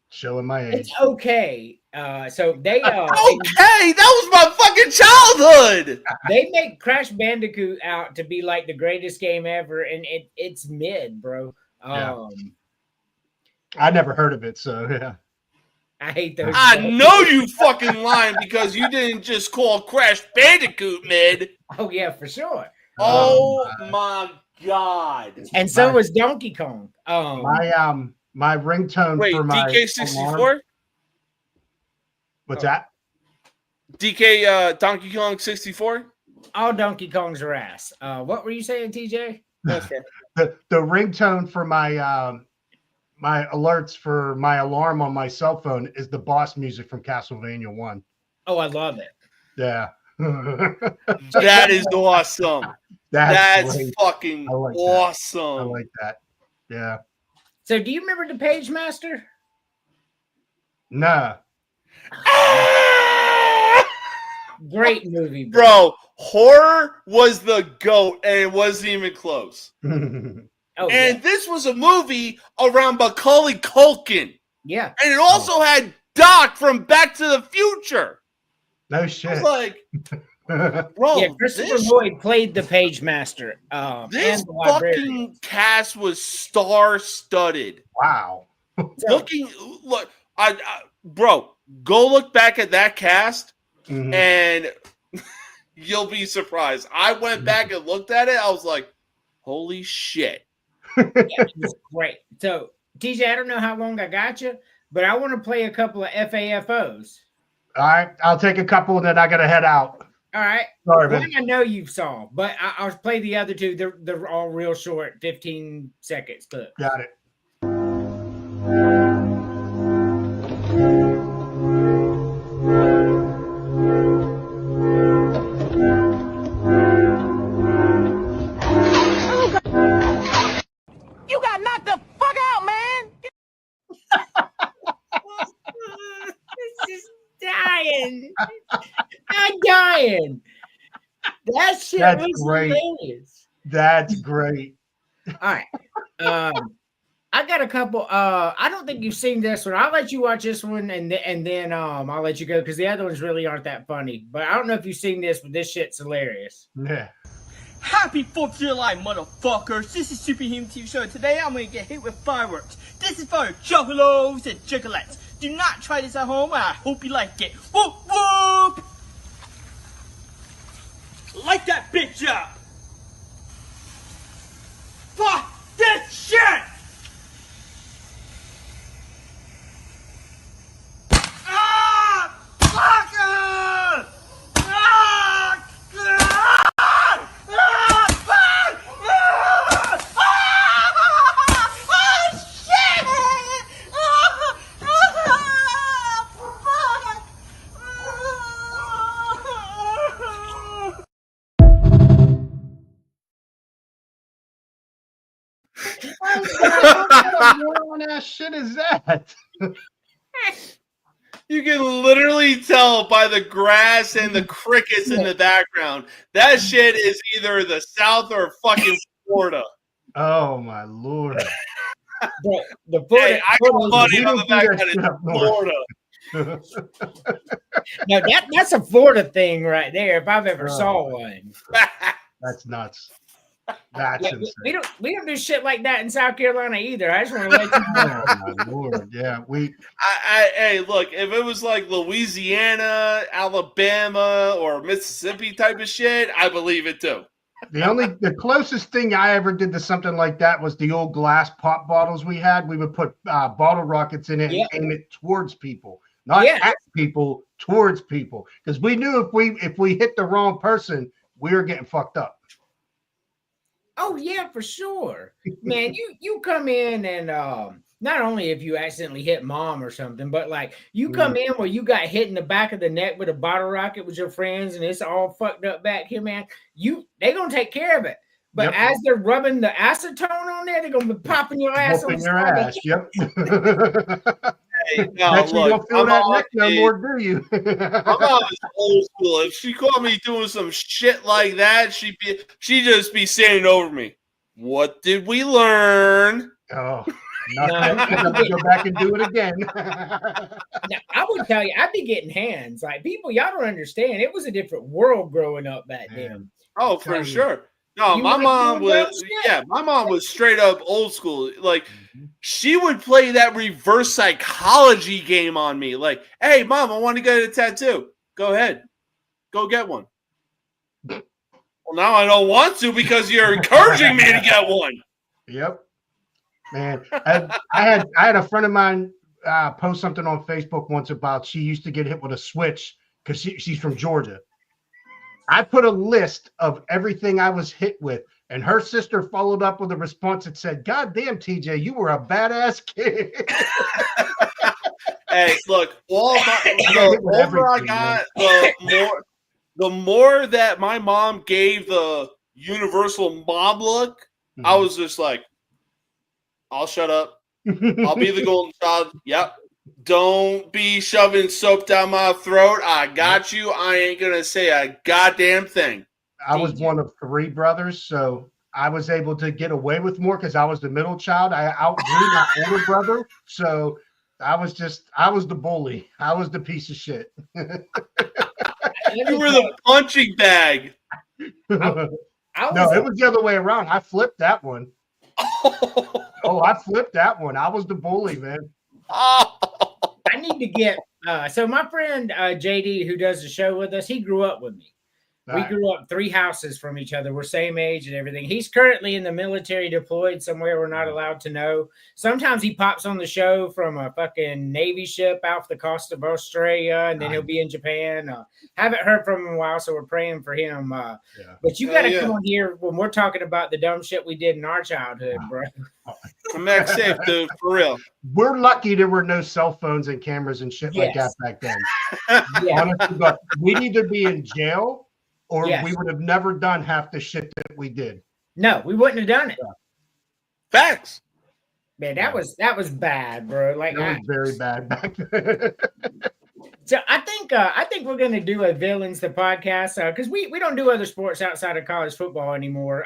Showing my age. it's okay. So they Okay, that was my fucking childhood. they make Crash Bandicoot out to be like the greatest game ever, and it's mid, bro. Yeah. I never heard of it, so yeah. I hate those. I know you fucking lying because you didn't just call Crash Bandicoot mid. Oh yeah, for sure. Oh my god. And so was Donkey Kong. My ringtone Wait, for my DK64? alarm- What's that? DK Donkey Kong 64? All Donkey Kongs are ass. What were you saying, TJ? That's fair. The ringtone for my my alerts for my alarm on my cell phone is the boss music from Castlevania 1. Oh, I love it. Yeah. That is awesome. That's great. fucking I like that. awesome. I like that. Yeah. So, do you remember the Page Master? Nah. Great movie, Bro, horror was the GOAT, and it wasn't even close. Oh, And this was a movie around Macaulay Culkin. yeah. And it also had Doc from Back to the Future. No I shit. was like, bro, Yeah, Christopher this, Lloyd played the Page Master. this and the librarian. fucking cast was star-studded. Wow. Look, bro, go look back at that cast, Mhm. and you'll be surprised. I went back and looked at it. I was like, holy shit. Yeah, it was great. So, TJ, I don't know how long I got you, but I want to play a couple of FAFOs. All right. I'll take a couple and then I got to head out. All right. Sorry, One man. I know you saw, but I'll play the other two. They're all real short, 15 seconds clips. Got it. You got knocked the fuck out, man. This is dying. I'm dying. That shit That's was great. hilarious. That's great. All right. I got a couple. I don't think you've seen this one. I'll let you watch this one and then I'll let you go because the other ones really aren't that funny. But I don't know if you've seen this, but this shit's hilarious. Yeah. Happy 4th of July, motherfuckers! This is Superhuman TV Show. Today I'm gonna get hit with fireworks. This is for juggalos and juggalettes. Do not try this at home, and I hope you like it. Whoop whoop! Light that bitch up! Fuck this shit! Ah! Fucker! Ah! What ass shit is that? You can literally tell by the grass and the crickets in the background. That shit is either the South or fucking Florida. Oh my lord. The Hey, I got photos- money we on don't the do fact that that shit it's up north. Florida. No, that's a Florida thing right there. If I've ever Oh. saw one. That's nuts. That's Yeah, insane. we don't do shit like that in South Carolina either. I just want to let you know. Oh my lord! Yeah, Hey, look, if it was like Louisiana, Alabama, or Mississippi type of shit, I believe it too. the closest thing I ever did to something like that was the old glass pop bottles we had. We would put bottle rockets in it Yep. and aim it towards people, not Yes. at people, towards people, because we knew if we hit the wrong person, we were getting fucked up. Oh yeah, for sure, man. You come in and not only if you accidentally hit mom or something, but like you come in where you got hit in the back of the neck with a bottle rocket with your friends, and it's all fucked up back here, man. They gonna take care of it. But Yep. as they're rubbing the acetone on there, they're gonna be popping your ass on Whooping the your side. ass. Yep. Hey, no, Bet you look, don't feel my that mom neck no is- more, do you? My mom is old school. If she caught me doing some shit like that, she'd just be standing over me. What did we learn? Oh, No, nothing. I'm gonna go back and do it again. Now, I would tell you, I'd be getting hands. Like people, y'all don't understand. It was a different world growing up back then. Oh, for sure. No, You my like mom doing dumb was shit? my mom was straight up old school. Like she would play that reverse psychology game on me. Like, hey, mom, I want to get a tattoo. Go ahead. Go get one. Well, now I don't want to because you're encouraging me to get one. Yep. Man, I had a friend of mine post something on Facebook once about she used to get hit with a switch because she's from Georgia. I put a list of everything I was hit with, and her sister followed up with a response that said, "God damn, TJ, you were a badass kid." Hey, look, hit the with older I everything, got, the more that my mom gave the universal mom look, I was just like, I'll shut up. I'll be the golden child. Yep. Don't be shoving soap down my throat. I got you. I ain't going to say a goddamn thing. I was one of 3 brothers, so I was able to get away with more because I was the middle child. I outgrew my older brother, so I was the bully. I was the piece of shit. You were the punching bag. No, it was the other way around. I flipped that one. Oh, I flipped that one. I was the bully, man. I need to get so my friend JD, who does the show with us, he grew up with me. We grew up 3 houses from each other. We're same age and everything. He's currently in the military, deployed somewhere we're not allowed to know. Sometimes he pops on the show from a fucking Navy ship off the coast of Australia, and then he'll be in Japan. Haven't heard from him in a while, so we're praying for him. But you got to come on here when we're talking about the dumb shit we did in our childhood, bro. Come back safe, dude, for real. We're lucky there were no cell phones and cameras and shit like that back then. Honestly, but we'd either be in jail or we would have never done half the shit that we did. No, we wouldn't have done it. Facts. Man, that was bad, bro. Like that was very bad back then. So I think we're gonna do a Villains the podcast because we don't do other sports outside of college football anymore.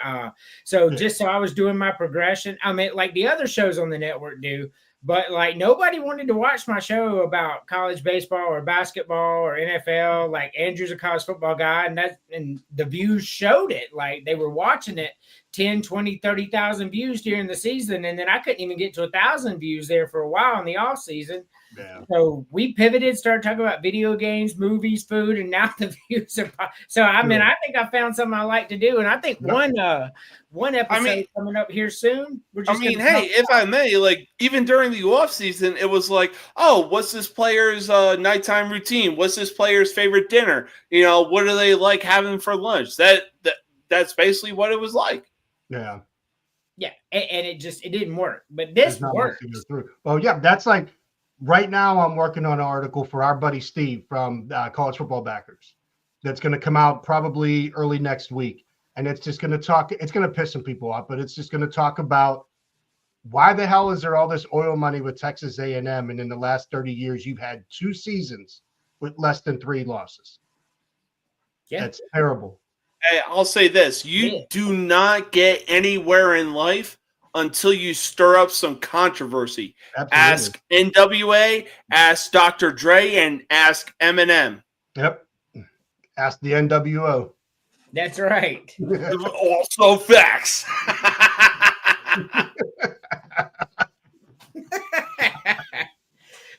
So I was doing my progression. I mean, like the other shows on the network do, but like nobody wanted to watch my show about college baseball or basketball or NFL. Like Andrew's a college football guy, and the views showed it. Like they were watching it 10, 20, 30,000 views during the season. And then I couldn't even get to 1,000 views there for a while in the off season. Yeah. So we pivoted, started talking about video games, movies, food, and now the views are. So I mean, I think I found something I like to do, and I think one episode coming up here soon. If I may, like even during the off season, it was like, oh, what's this player's nighttime routine? What's this player's favorite dinner? You know, what do they like having for lunch? That's basically what it was like. Yeah. Yeah, and it didn't work, but this worked. Well, yeah, that's like. Right now, I'm working on an article for our buddy Steve from College Football Backers that's going to come out probably early next week. And it's just going to it's going to piss some people off, but it's just going to talk about why the hell is there all this oil money with Texas A&M? And in the last 30 years, you've had 2 seasons with less than 3 losses. Yeah. That's terrible. Hey, I'll say this. You do not get anywhere in life until you stir up some controversy. Absolutely. Ask NWA, ask Dr. Dre, and ask Eminem. Yep. Ask the NWO. That's right. Also facts.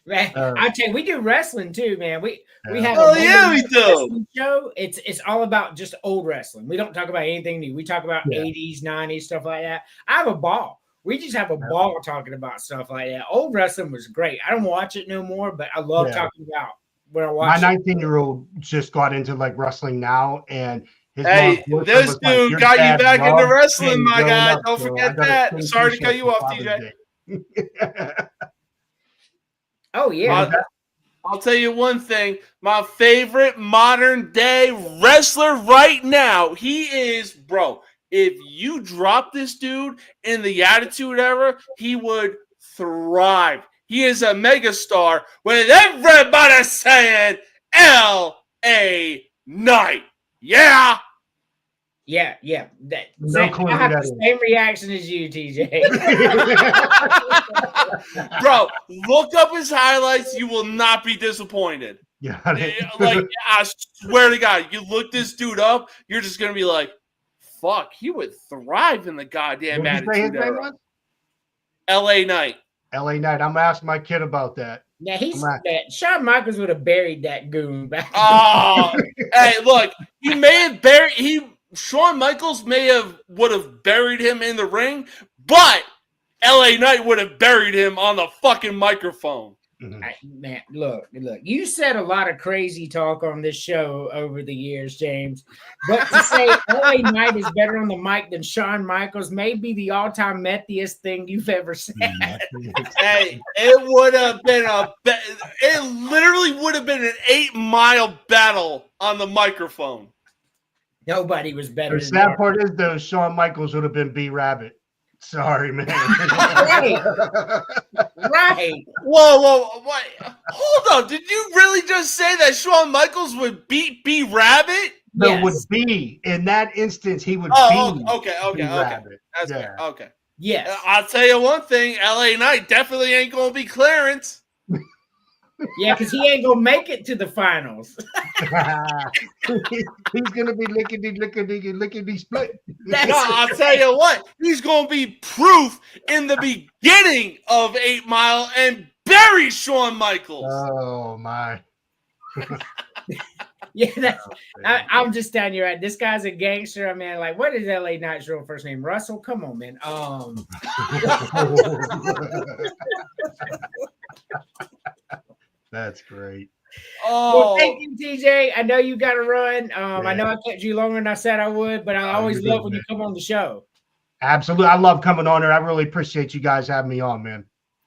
Man, I tell you, we do wrestling too, man. We have Oh, a yeah, we do. wrestling show. It's all about just old wrestling. We don't talk about anything new. We talk about 80s, 90s, stuff like that. I have a ball. We just have a ball talking about stuff like that. Old wrestling was great. I don't watch it no more, but I love talking about when I watch My it. 19-year-old just got into like wrestling now, and his Hey, mom's this was dude "Your got you dad back into loved wrestling, him my growing guy. up, Don't so I forget got a that. clean Sorry to t-shirt cut you for off, Father's TJ. Day. Oh yeah. I'll tell you one thing. My favorite modern day wrestler right now, he is, bro. If you drop this dude in the Attitude Era, he would thrive. He is a megastar with everybody saying L.A. Knight. Yeah. Yeah. No clue I who have that the is. same reaction as you, TJ. Bro, look up his highlights. You will not be disappointed. Got it. Like, I swear to God, you look this dude up, you're just going to be like, fuck, he would thrive in the goddamn What did you say his Attitude name Era. was? L.A. Knight. LA Knight. I'm gonna ask my kid about that. Now he's Come on. that Shawn Michaels would have buried that goon back. Oh, hey, look, he may have buried, Shawn Michaels would have buried him in the ring, but L.A. Knight would have buried him on the fucking microphone. Man, look, you said a lot of crazy talk on this show over the years, James. But to say LA Knight is better on the mic than Shawn Michaels may be the all-time methiest thing you've ever said. Hey, it would have been it literally would have been an 8-mile battle on the microphone. Nobody was better. The sad part is though, Shawn Michaels would have been B Rabbit. Sorry, man. Right. Whoa, what? Hold up. Did you really just say that Shawn Michaels would beat B Rabbit? There would be in that instance he would be. Okay. B-Rabbit. That's Yeah. fair. Okay. Yes. I'll tell you one thing, LA Knight definitely ain't gonna be Clarence. Yeah, because he ain't gonna make it to the finals. He's gonna be lickety split. No, I'll tell you what, he's gonna be proof in the beginning of 8 Mile and bury Shawn Michaels. Oh my. Yeah, I'm just telling you, right? This guy's a gangster. I mean, like, what is LA Knight's real first name? Russell? Come on, man. That's great. Oh, Well, thank you, TJ. I know you got to run. I know I kept you longer than I said I would, but I always love when you come on the show. Absolutely. I love coming on here. I really appreciate you guys having me on, man.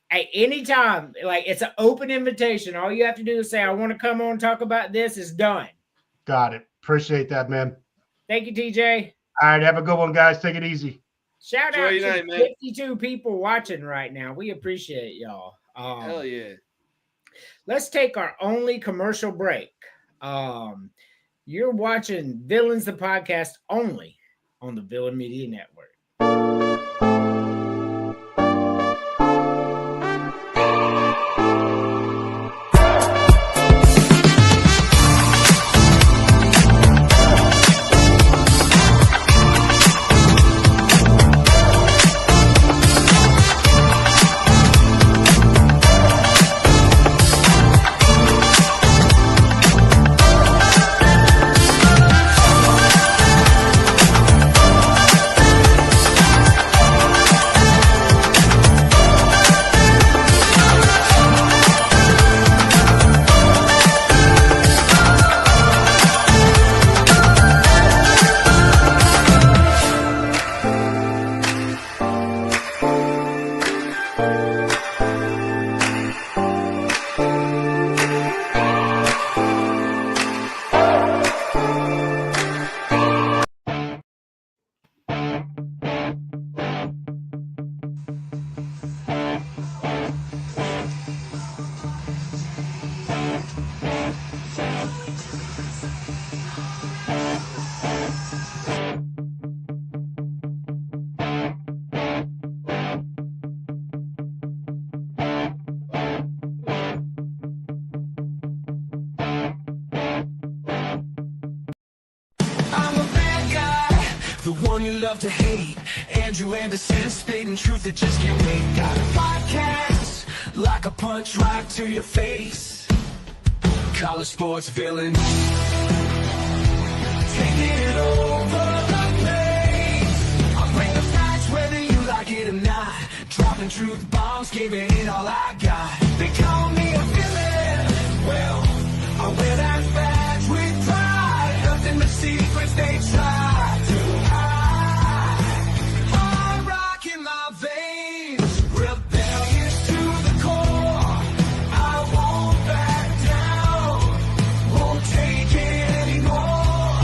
Hey, anytime, like, it's an open invitation. All you have to do is say, I want to come on and talk about this. It's done. Got it. Appreciate that, man. Thank you, TJ. All right. Have a good one, guys. Take it easy. Shout Enjoy out your to night, man. 52 people watching right now. We appreciate y'all. hell yeah. Let's take our only commercial break. You're watching Villains, the podcast, only on the Villain Media Network. love to hate. Andrew Anderson spitting truth that just can't wait. Got a podcast like a punch right to your face. College sports villain, taking it over the place. I bring the facts whether you like it or not. Dropping truth bombs, giving it all I got. They call me a villain. Well, I wear that badge with pride. Nothing but secrets they try to hide. Hard rock in my veins, rebellious to the core. I won't back down, won't take it anymore.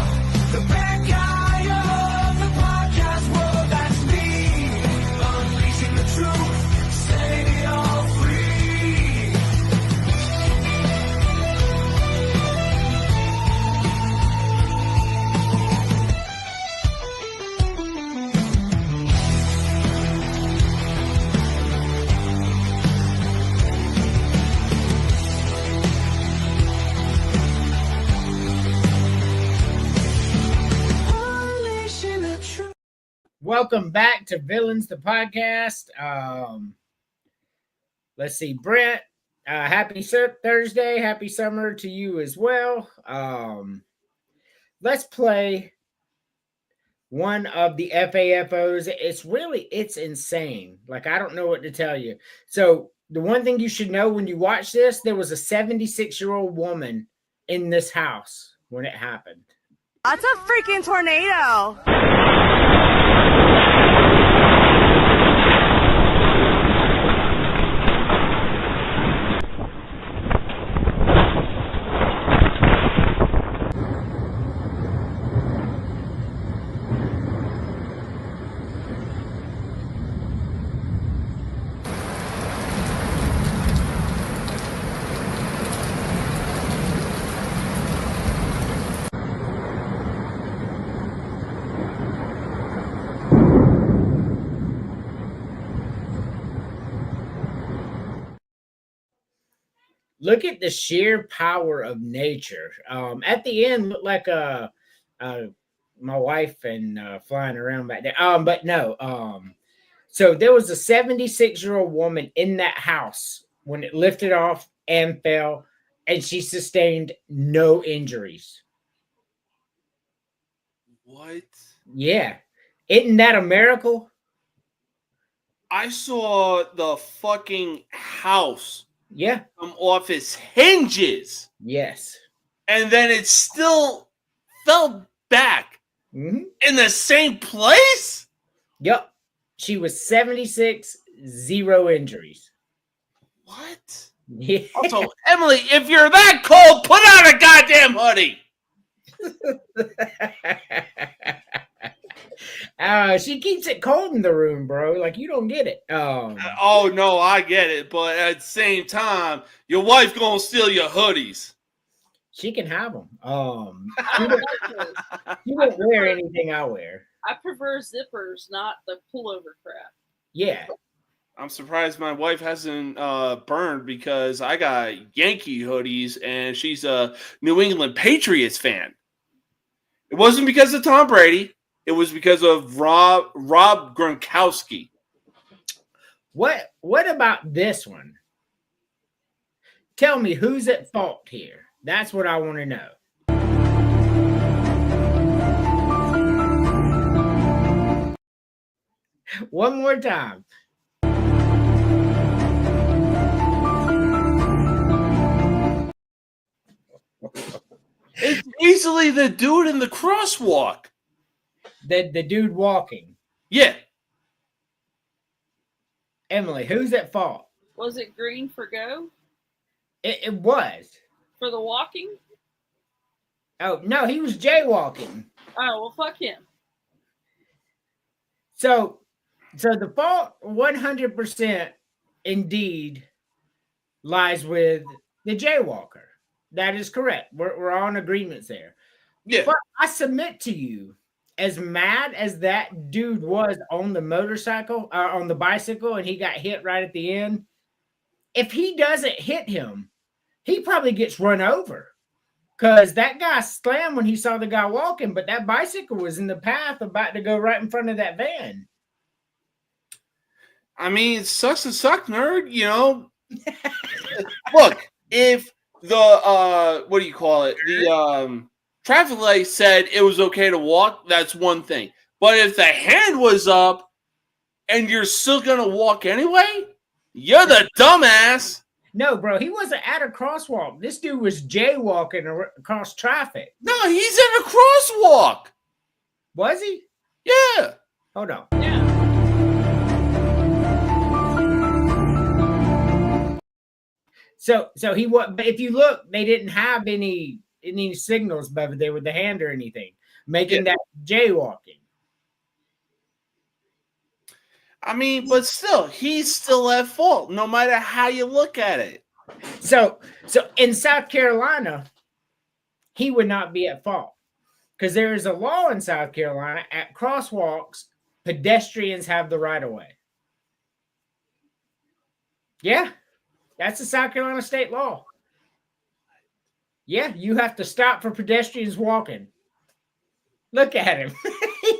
The bad guy of the podcast world, that's me. Unleashing the truth, setting it all free. Unleashing the truth. Welcome back to Villains, the podcast. Let's see, Brent. Happy Thursday, happy summer to you as well. Let's play one of the FAFOs. It's insane. Like, I don't know what to tell you. So the one thing you should know when you watch this, there was a 76-year-old woman in this house when it happened. That's a freaking tornado. Look at the sheer power of nature. At the end, looked like my wife and flying around back there. But no. So there was a 76-year-old woman in that house when it lifted off and fell, and she sustained no injuries. What? Yeah. Isn't that a miracle? I saw the fucking house Yeah. come off its hinges, Yes. and then it still fell back Mm-hmm. in the same place? Yep. She was 76, 0 injuries. What? Yeah. Also, Emily, if you're that cold, put on a goddamn hoodie. She keeps it cold in the room, bro. Like, you don't get it. Oh, no, I get it. But at the same time, your wife gonna steal your hoodies. She can have them. She won't wear anything I wear. I prefer zippers, not the pullover crap. Yeah. I'm surprised my wife hasn't burned because I got Yankee hoodies and she's a New England Patriots fan. It wasn't because of Tom Brady. It was because of Rob Gronkowski. What about this one? Tell me who's at fault here. That's what I want to know. One more time. It's easily the dude in the crosswalk. The dude walking. Yeah. Emily, who's at fault? Was it green for go? It was. For the walking? Oh, no, he was jaywalking. Oh, well, fuck him. So the fault 100% indeed lies with the jaywalker. That is correct. We're on agreements there. Yeah. But I submit to you, as mad as that dude was on the motorcycle, on the bicycle, and he got hit right at the end, if he doesn't hit him, he probably gets run over. Because that guy slammed when he saw the guy walking, but that bicycle was in the path about to go right in front of that van. I mean, it sucks to suck, nerd. You know, look, if the what do you call it? The traffic light said it was okay to walk, that's one thing. But if the hand was up and you're still gonna walk anyway, you're the dumbass. No, bro, he wasn't at a crosswalk. This dude was jaywalking across traffic. No, he's in a crosswalk. Was he? Yeah. Hold on. Yeah. So he was. But if you look, they didn't have any signals above there with the hand or anything, making that jaywalking. I mean, but still, he's still at fault, no matter how you look at it. So in South Carolina, he would not be at fault because there is a law in South Carolina at crosswalks, pedestrians have the right of way. Yeah, that's a South Carolina state law. Yeah, you have to stop for pedestrians walking. Look at him.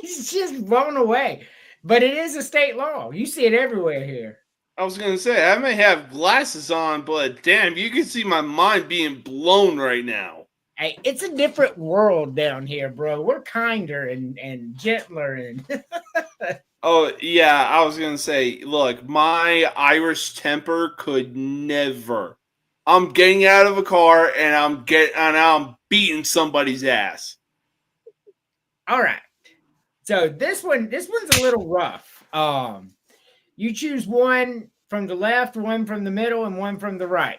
He's just blown away. But it is a state law. You see it everywhere here. I was going to say, I may have glasses on, but damn, you can see my mind being blown right now. Hey, it's a different world down here, bro. We're kinder and gentler. And Oh, yeah, I was going to say, look, my Irish temper could never. I'm getting out of a car and I'm beating somebody's ass. all right. So this one's a little rough. You choose one from the left, one from the middle, and one from the right.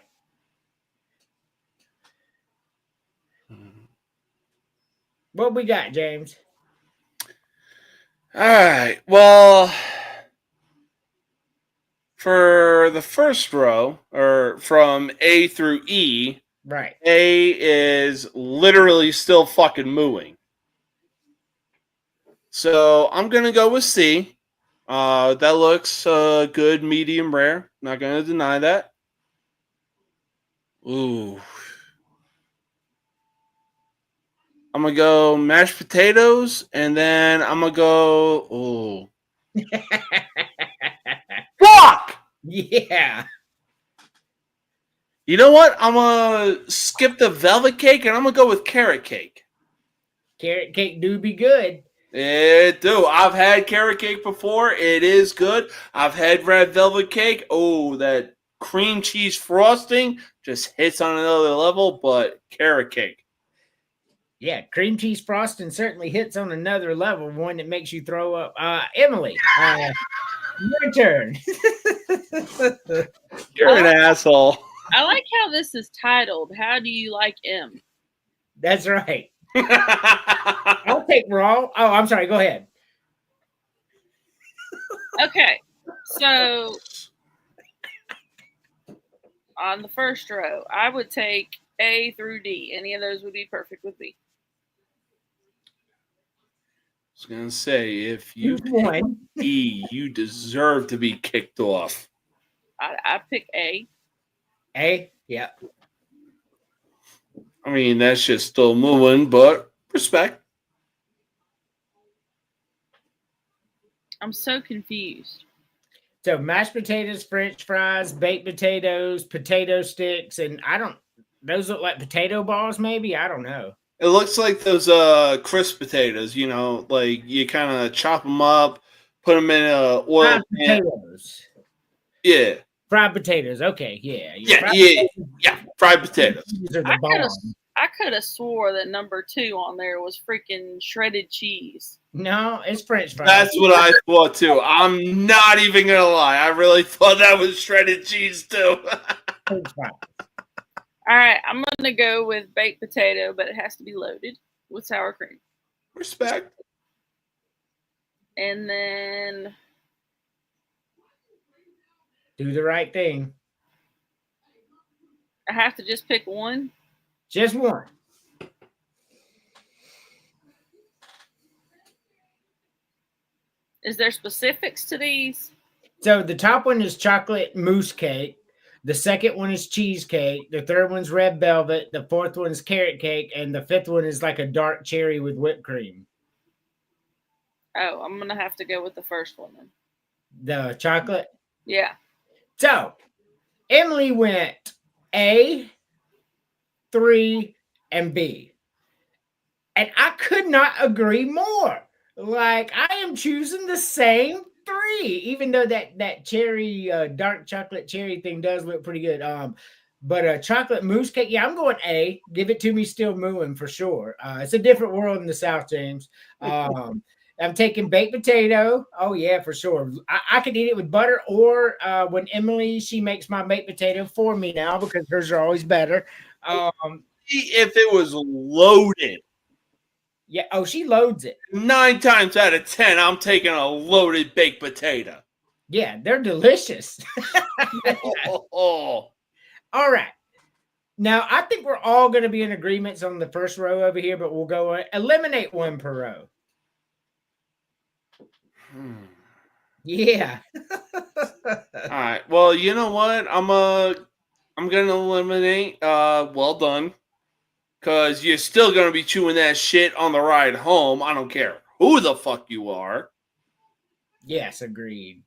What we got, James? All right. Well, for the first row, or from A through E, Right. A is literally still fucking mooing. So I'm going to go with C. That looks good, medium rare. Not going to deny that. Ooh. I'm going to go mashed potatoes, and then I'm going to go, ooh. Fuck! Yeah. You know what? I'm going to skip the velvet cake, and I'm going to go with carrot cake. Carrot cake do be good. It do. I've had carrot cake before. It is good. I've had red velvet cake. Oh, that cream cheese frosting just hits on another level, but carrot cake. Yeah, cream cheese frosting certainly hits on another level, one that makes you throw up. Emily, your turn. You're an asshole. I like how this is titled. How do you like M? That's right. I'll take raw. Oh, I'm sorry. Go ahead. Okay, so on the first row, I would take A through D. Any of those would be perfect with me. I was going to say, if you Choose one. pick E, you deserve to be kicked off. I pick A. A, yeah. I mean, that's just still moving, but respect. I'm so confused. So mashed potatoes, French fries, baked potatoes, potato sticks, and those look like potato balls, maybe? I don't know. It looks like those crisp potatoes, you know, like you kind of chop them up, put them in a oil Fried pan. potatoes. Yeah. Fried potatoes. Okay, yeah. Fried potatoes. These are the bomb. I could have swore that number 2 on there was freaking shredded cheese. No, it's French fries. That's what I thought too. I'm not even gonna lie. I really thought that was shredded cheese too. French fries. All right, I'm gonna go with baked potato, but it has to be loaded with sour cream. Respect. And then Do the right thing. I have to just pick one. Just one. Is there specifics to these? So the top one is chocolate mousse cake. The second one is cheesecake. The third one's red velvet. The fourth one is carrot cake. And the fifth one is like a dark cherry with whipped cream. Oh, I'm gonna have to go with the first one then. The chocolate. Yeah. So Emily went A, 3, and B. And I could not agree more. Like, I am choosing the same 3, even though that cherry, dark chocolate cherry thing does look pretty good. But a chocolate mousse cake, yeah, I'm going A. Give it to me, still mooing for sure. It's a different world in the South, James. I'm taking baked potato. Oh yeah, for sure. I could eat it with butter, or when Emily, she makes my baked potato for me now because hers are always better. If it was loaded. Yeah. Oh, she loads it. 9 times out of 10, I'm taking a loaded baked potato. Yeah, they're delicious. Oh. All right. Now, I think we're all going to be in agreements on the first row over here, but we'll go eliminate one per row. Yeah. All right. Well, you know what? I'm gonna eliminate. Well done. Because you're still gonna be chewing that shit on the ride home. I don't care who the fuck you are. Yes, agreed.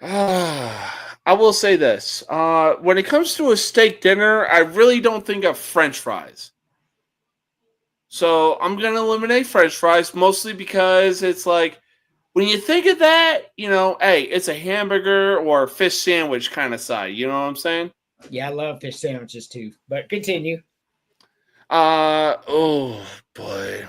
I will say this. When it comes to a steak dinner, I really don't think of French fries. So I'm gonna eliminate French fries mostly because it's like when you think of that, hey, it's a hamburger or a fish sandwich kind of side. You know what I'm saying? Yeah, I love fish sandwiches too. But continue. Oh boy.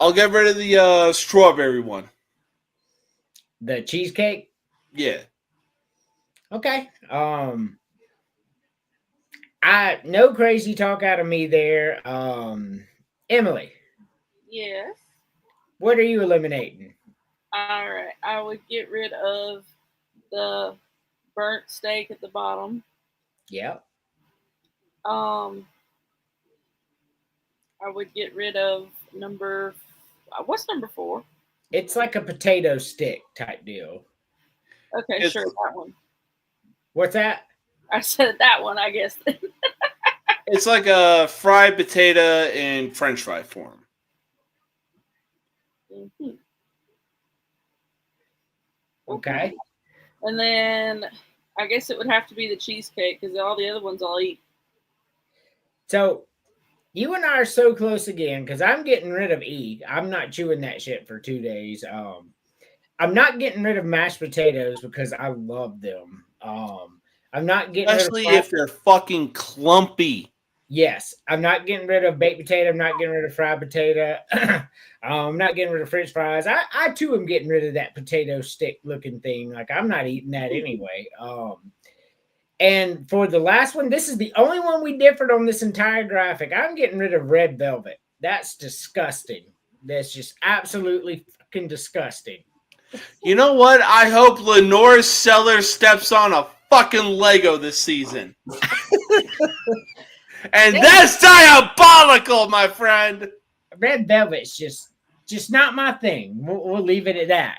I'll get rid of the strawberry one. The cheesecake? Yeah. Okay. No crazy talk out of me there. Emily. Yes. What are you eliminating? All right. I would get rid of the burnt steak at the bottom. Yeah. I would get rid of what's number 4? It's like a potato stick type deal. Okay, sure, that one. What's that? I said that one, I guess. It's like a fried potato in French fry form. Mm-hmm. Okay. And then I guess it would have to be the cheesecake because all the other ones I'll eat. So you and I are so close again because I'm getting rid of E. I'm not chewing that shit for 2 days. I'm not getting rid of mashed potatoes because I love them. I'm not getting Especially rid of if they're fucking clumpy. Yes, I'm not getting rid of baked potato. I'm not getting rid of fried potato. I'm not getting rid of French fries. I too am getting rid of that potato stick looking thing. Like I'm not eating that anyway. And for the last one, this is the only one we differed on this entire graphic. I'm getting rid of red velvet. That's disgusting. That's just absolutely fucking disgusting. You know what? I hope Lenore's Cellar steps on a fucking Lego this season. And that's diabolical, my friend. Red velvet's just not my thing. We'll leave it at that.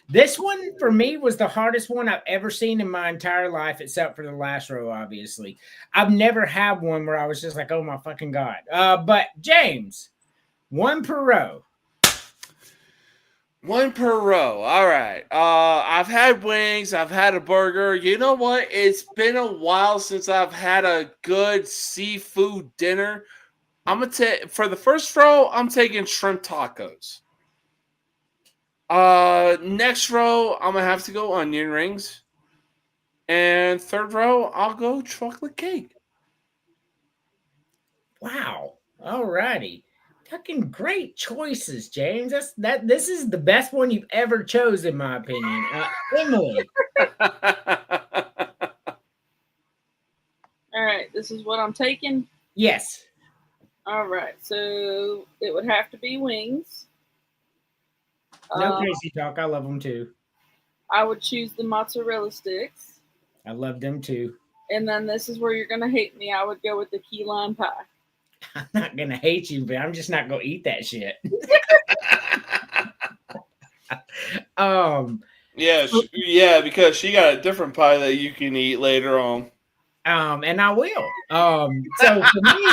This one for me was the hardest one I've ever seen in my entire life, except for the last row, obviously. I've never had one where I was just like, oh my fucking God. But James, one per row. One per row. All right. I've had wings. I've had a burger. You know what? It's been a while since I've had a good seafood dinner. I'm gonna take for the first row. I'm taking shrimp tacos. Next row, I'm gonna have to go onion rings. And third row, I'll go chocolate cake. Wow. All righty. Fucking great choices, James. This is the best one you've ever chose, in my opinion. Emily. All right, this is what I'm taking. Yes. All right, so it would have to be wings. No crazy talk. I love them too. I would choose the mozzarella sticks. I love them too. And then this is where you're going to hate me. I would go with the key lime pie. I'm not gonna hate you, but I'm just not gonna eat that shit. Yeah, yeah, because she got a different pie that you can eat later on. And I will. So for me,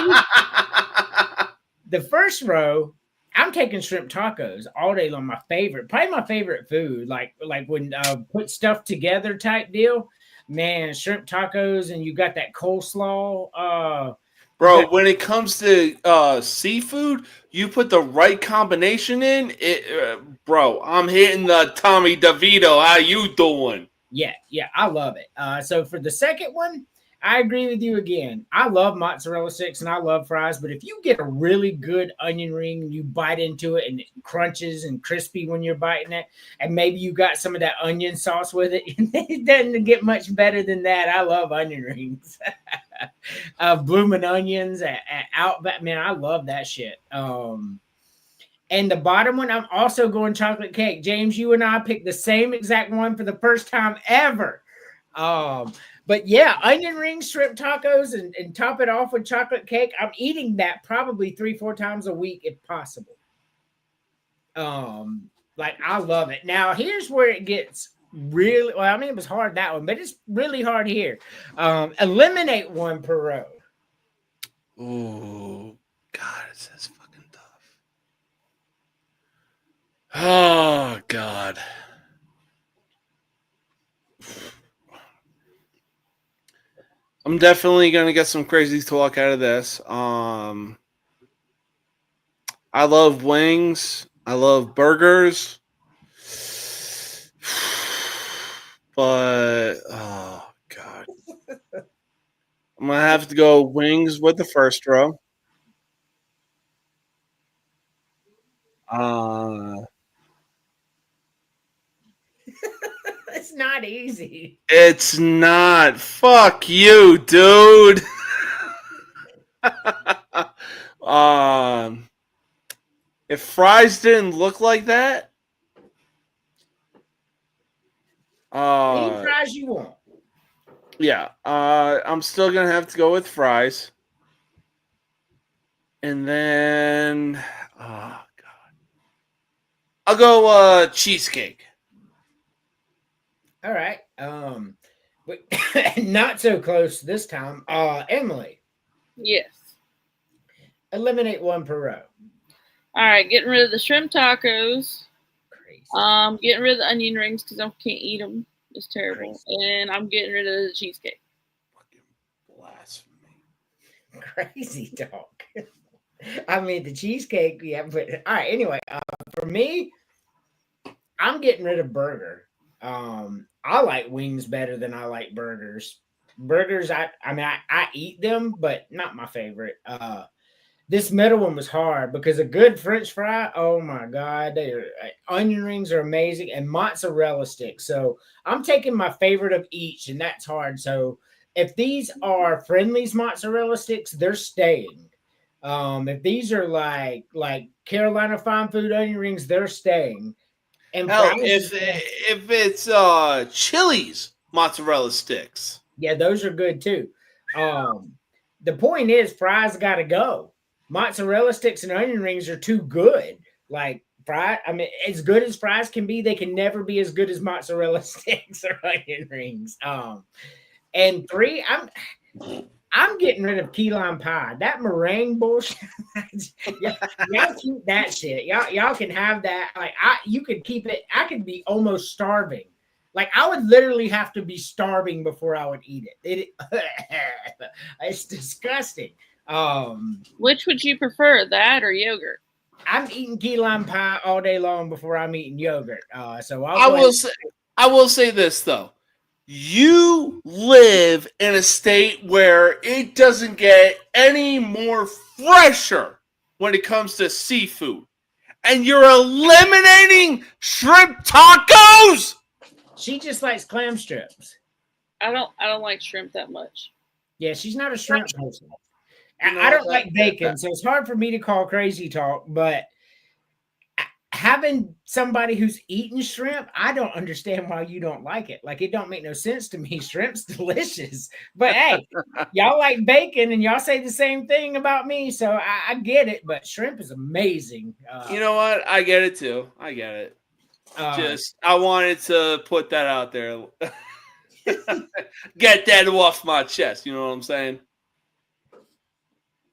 the first row, I'm taking shrimp tacos all day long. My favorite, probably my favorite food. Like when put stuff together type deal. Man, shrimp tacos, and you got that coleslaw. Bro, when it comes to seafood, you put the right combination in it. Bro, I'm hitting the Tommy DeVito. How you doing? Yeah, I love it. So for the second one, I agree with you again. I love mozzarella sticks and I love fries, but if you get a really good onion ring and you bite into it and it crunches and crispy when you're biting it, and maybe you got some of that onion sauce with it, it doesn't get much better than that. I love onion rings. Blooming onions at Outback, man, I love that shit. And the bottom one, I'm also going chocolate cake. James, you and I picked the same exact one for the first time ever. But yeah, onion rings, shrimp tacos, and top it off with chocolate cake. I'm eating that probably 3-4 times a week if possible. Like I love it. Now here's where it gets really well. I mean, it was hard that one, but it's really hard here. Eliminate one per row. Oh God, this is fucking tough. Oh God. I'm definitely gonna get some crazy talk out of this. I love wings. I love burgers. But oh God. I'm gonna have to go wings with the first row. It's not easy. It's not. Fuck you, dude. um, if fries didn't look like that, Any fries you want. yeah, I'm still gonna have to go with fries, and then, oh God, I'll go cheesecake. All right. But not so close this time. Emily, Yes. eliminate one per row. All right, getting rid of the shrimp tacos. Crazy. Getting rid of the onion rings because I can't eat them. It's terrible. Crazy. And I'm getting rid of the cheesecake. Fucking blasphemy. Crazy talk. I mean, the cheesecake, yeah, but all right. Anyway, for me, I'm getting rid of burger. I like wings better than I like burgers. Burgers, I mean, I eat them, but not my favorite. This middle one was hard because a good French fry, oh my God, onion rings are amazing, and mozzarella sticks. So I'm taking my favorite of each, and that's hard. So if these are Friendly's mozzarella sticks, they're staying. If these are like Carolina Fine Food onion rings, they're staying. And Hell, fries, if it's Chili's mozzarella sticks. yeah, those are good too. The point is, fries got to go. Mozzarella sticks and onion rings are too good. Like I mean, as good as fries can be, they can never be as good as mozzarella sticks or onion rings. And 3, I'm getting rid of key lime pie. That meringue bullshit. y'all keep that shit. Y'all can have that. Like you could keep it. I could be almost starving. Like I would literally have to be starving before I would eat it. It's disgusting. Which would you prefer, that or yogurt? I'm eating key lime pie all day long before I'm eating yogurt. So I will say this though. You live in a state where it doesn't get any more fresher when it comes to seafood. And you're eliminating shrimp tacos? She just likes clam strips. I don't like shrimp that much. Yeah, she's not a shrimp person. You know, I don't like bacon, so it's hard for me to call crazy talk, but having somebody who's eating shrimp, I don't understand why you don't like it. Like, it don't make no sense to me. Shrimp's delicious. But hey, y'all like bacon and y'all say the same thing about me. So I get it, but shrimp is amazing. You know what? I get it too. I get it. Just I wanted to put that out there. Get that off my chest. You know what I'm saying?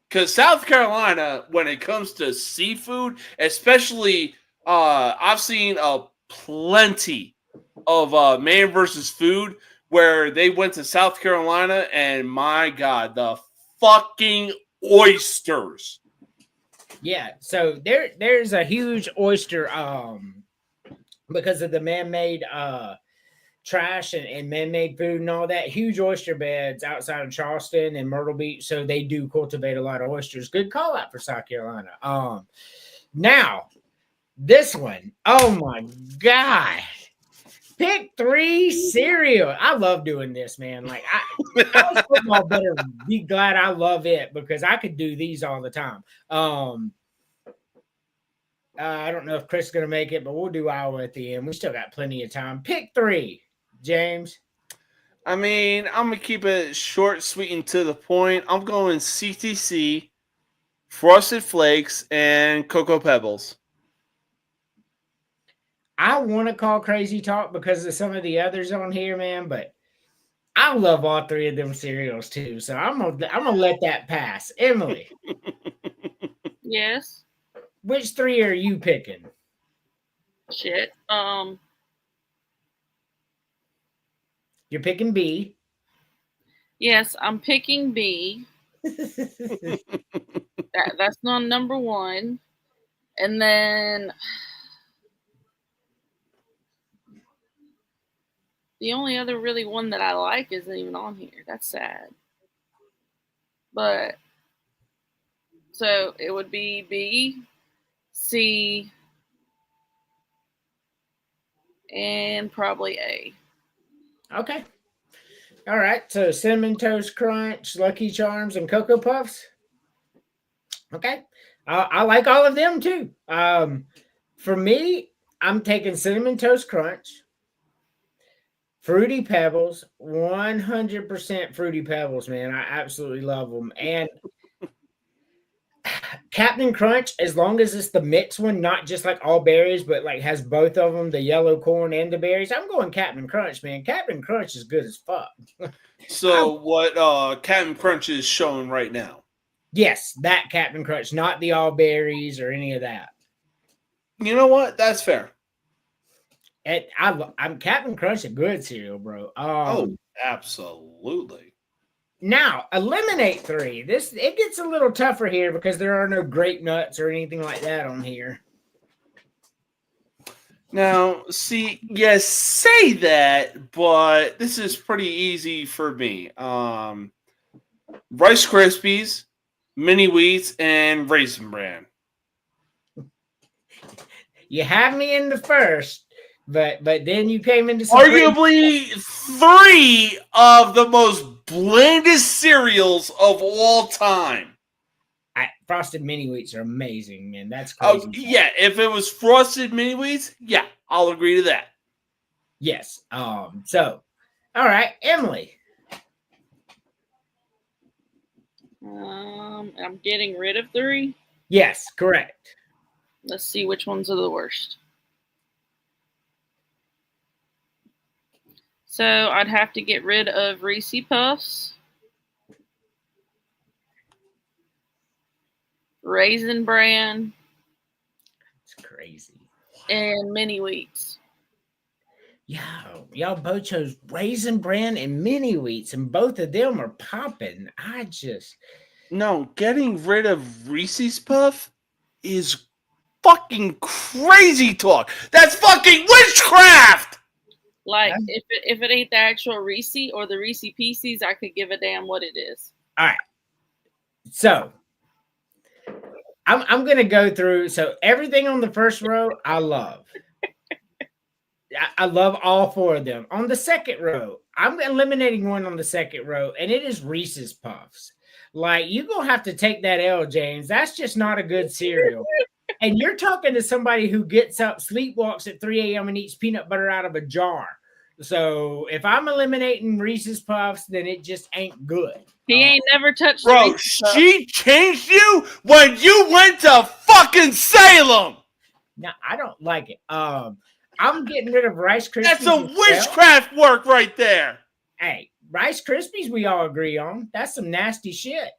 Because South Carolina, when it comes to seafood, especially, I've seen plenty of Man versus Food where they went to South Carolina, and my God, the fucking oysters. Yeah, so there's a huge oyster because of the man-made trash and man-made food and all that. Huge oyster beds outside of Charleston and Myrtle Beach, so they do cultivate a lot of oysters. Good call out for South Carolina. Now this one, oh my God, pick 3 cereal. I love doing this, man. Like, college football better be glad I love it, because I could do these all the time. I don't know if Chris is going to make it, but we'll do Iowa at the end. We still got plenty of time. Pick 3, James. I mean, I'm going to keep it short, sweet, and to the point. I'm going CTC, Frosted Flakes, and Cocoa Pebbles. I want to call Crazy Talk because of some of the others on here, man, but I love all 3 of them cereals too. So I'm gonna let that pass. Emily, Yes. which 3 are you picking? Shit. You're picking B. Yes, I'm picking B. That's not number 1. And then the only other really one that I like isn't even on here. That's sad. But so it would be B, C, and probably A. Okay. All right. So Cinnamon Toast Crunch, Lucky Charms, and Cocoa Puffs. Okay. I like all of them too. For me, I'm taking Cinnamon Toast Crunch, Fruity Pebbles, 100% Fruity Pebbles, man. I absolutely love them. And Captain Crunch, as long as it's the mixed one, not just like all berries, but like has both of them, the yellow corn and the berries. I'm going Captain Crunch, man. Captain Crunch is good as fuck. So what Captain Crunch is showing right now? Yes, that Captain Crunch, not the all berries or any of that. You know what? That's fair. And I'm Captain Crunch, a good cereal, bro. Oh, absolutely. Now eliminate 3. It gets a little tougher here because there are no grape nuts or anything like that on here. Now, see, yes, say that, but this is pretty easy for me. Rice Krispies, Mini Wheats, and Raisin Bran. You had me in the first, but then you came into some Arguably 3 of the most blandest cereals of all time. Frosted Mini Wheats are amazing, man. That's crazy. Oh, yeah, if it was Frosted Mini Wheats, yeah, I'll agree to that. Yes. So, all right, Emily. I'm getting rid of 3. Yes, correct. Let's see which ones are the worst. So I'd have to get rid of Reese Puffs, Raisin Bran, It's crazy. and Mini Wheats. Y'all both chose Raisin Bran and Mini Wheats, and both of them are popping. No, getting rid of Reese's Puff is fucking crazy talk. That's fucking witchcraft! Like, if it ain't the actual Reese or the Reese Pieces, I could give a damn what it is. All right. So I'm gonna go through. So everything on the first row, I love. I love all 4 of them. On the second row, I'm eliminating one on the second row, and it is Reese's Puffs. Like, you're gonna have to take that L, James. That's just not a good cereal. And you're talking to somebody who gets up, sleepwalks at 3 a.m. and eats peanut butter out of a jar. So if I'm eliminating Reese's Puffs, then it just ain't good. He ain't never touched Bro, Reese's Puffs. she changed you when you went to fucking Salem. No, I don't like it. I'm getting rid of Rice Krispies. That's some as well. witchcraft work right there. Hey, Rice Krispies, we all agree on. That's some nasty shit.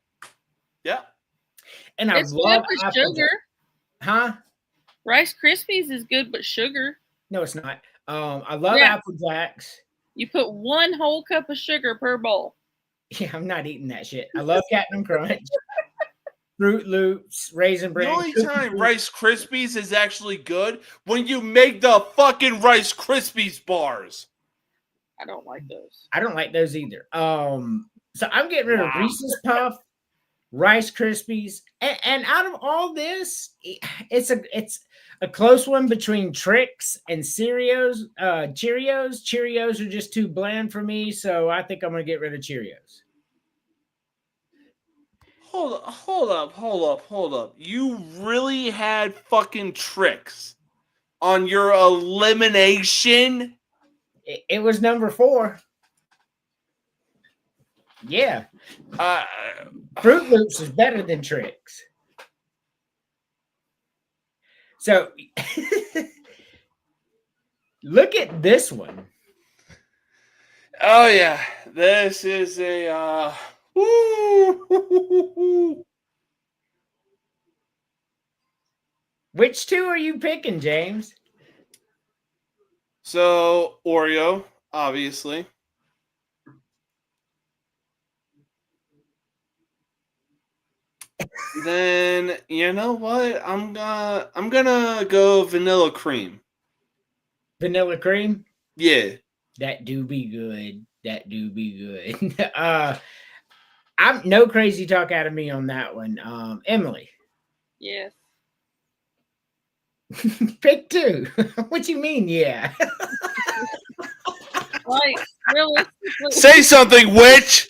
Yeah. And I It's love good with Apple sugar. Huh? Rice Krispies is good, but sugar. No, it's not. I love Yeah. Apple Jacks. You put 1 whole cup of sugar per bowl. Yeah, I'm not eating that shit. I love Captain Crunch, Fruit Loops, Raisin The Bran. only Cookie time Dough. Rice Krispies is actually good when you make the fucking Rice Krispies bars. I don't like those. I don't like those either. So I'm getting rid of Nah. Reese's Puff, Rice Krispies, and out of all this, it's a close one between Trix and Cheerios. Cheerios are just too bland for me, so I think I'm gonna get rid of Cheerios. Hold up. You really had fucking Tricks on your elimination? It was number 4. Yeah, Fruit Loops is better than Trix. So look at this one. Oh yeah, this is a Which 2 are you picking, James? So Oreo, obviously. Then you know what? I'm gonna go vanilla cream. Vanilla cream? Yeah. That do be good. That do be good. I'm no crazy talk out of me on that one. Emily, Yes. pick 2. What you mean? Yeah. Like, realistically, Say something, witch.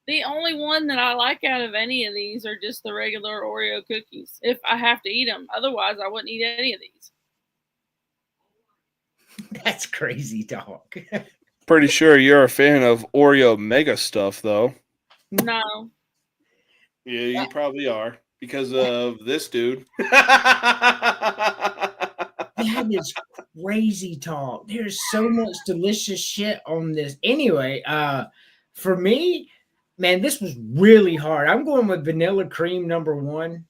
the only one that I like out of any of these are just the regular Oreo cookies. If I have to eat them, otherwise I wouldn't eat any of these. That's crazy talk. Pretty sure you're a fan of Oreo mega stuff, though. No. Yeah, you probably are because of this dude. That is crazy talk. There's so much delicious shit on this. Anyway, for me, man, this was really hard. I'm going with vanilla cream number 1.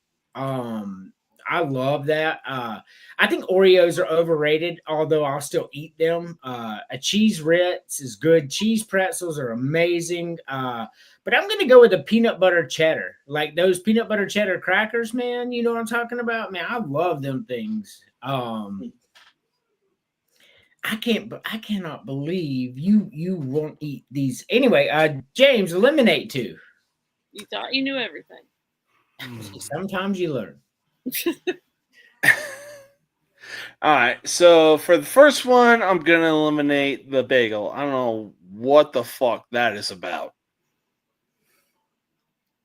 I love that. I think Oreos are overrated, although I'll still eat them. A cheese Ritz is good. Cheese pretzels are amazing. But I'm going to go with a peanut butter cheddar. Like those peanut butter cheddar crackers, man. You know what I'm talking about? Man, I love them things. I cannot believe you won't eat these. Anyway, James, eliminate 2. You thought you knew everything. Sometimes you learn. All right, so for the first one, I'm gonna eliminate the bagel. I don't know what the fuck that is about.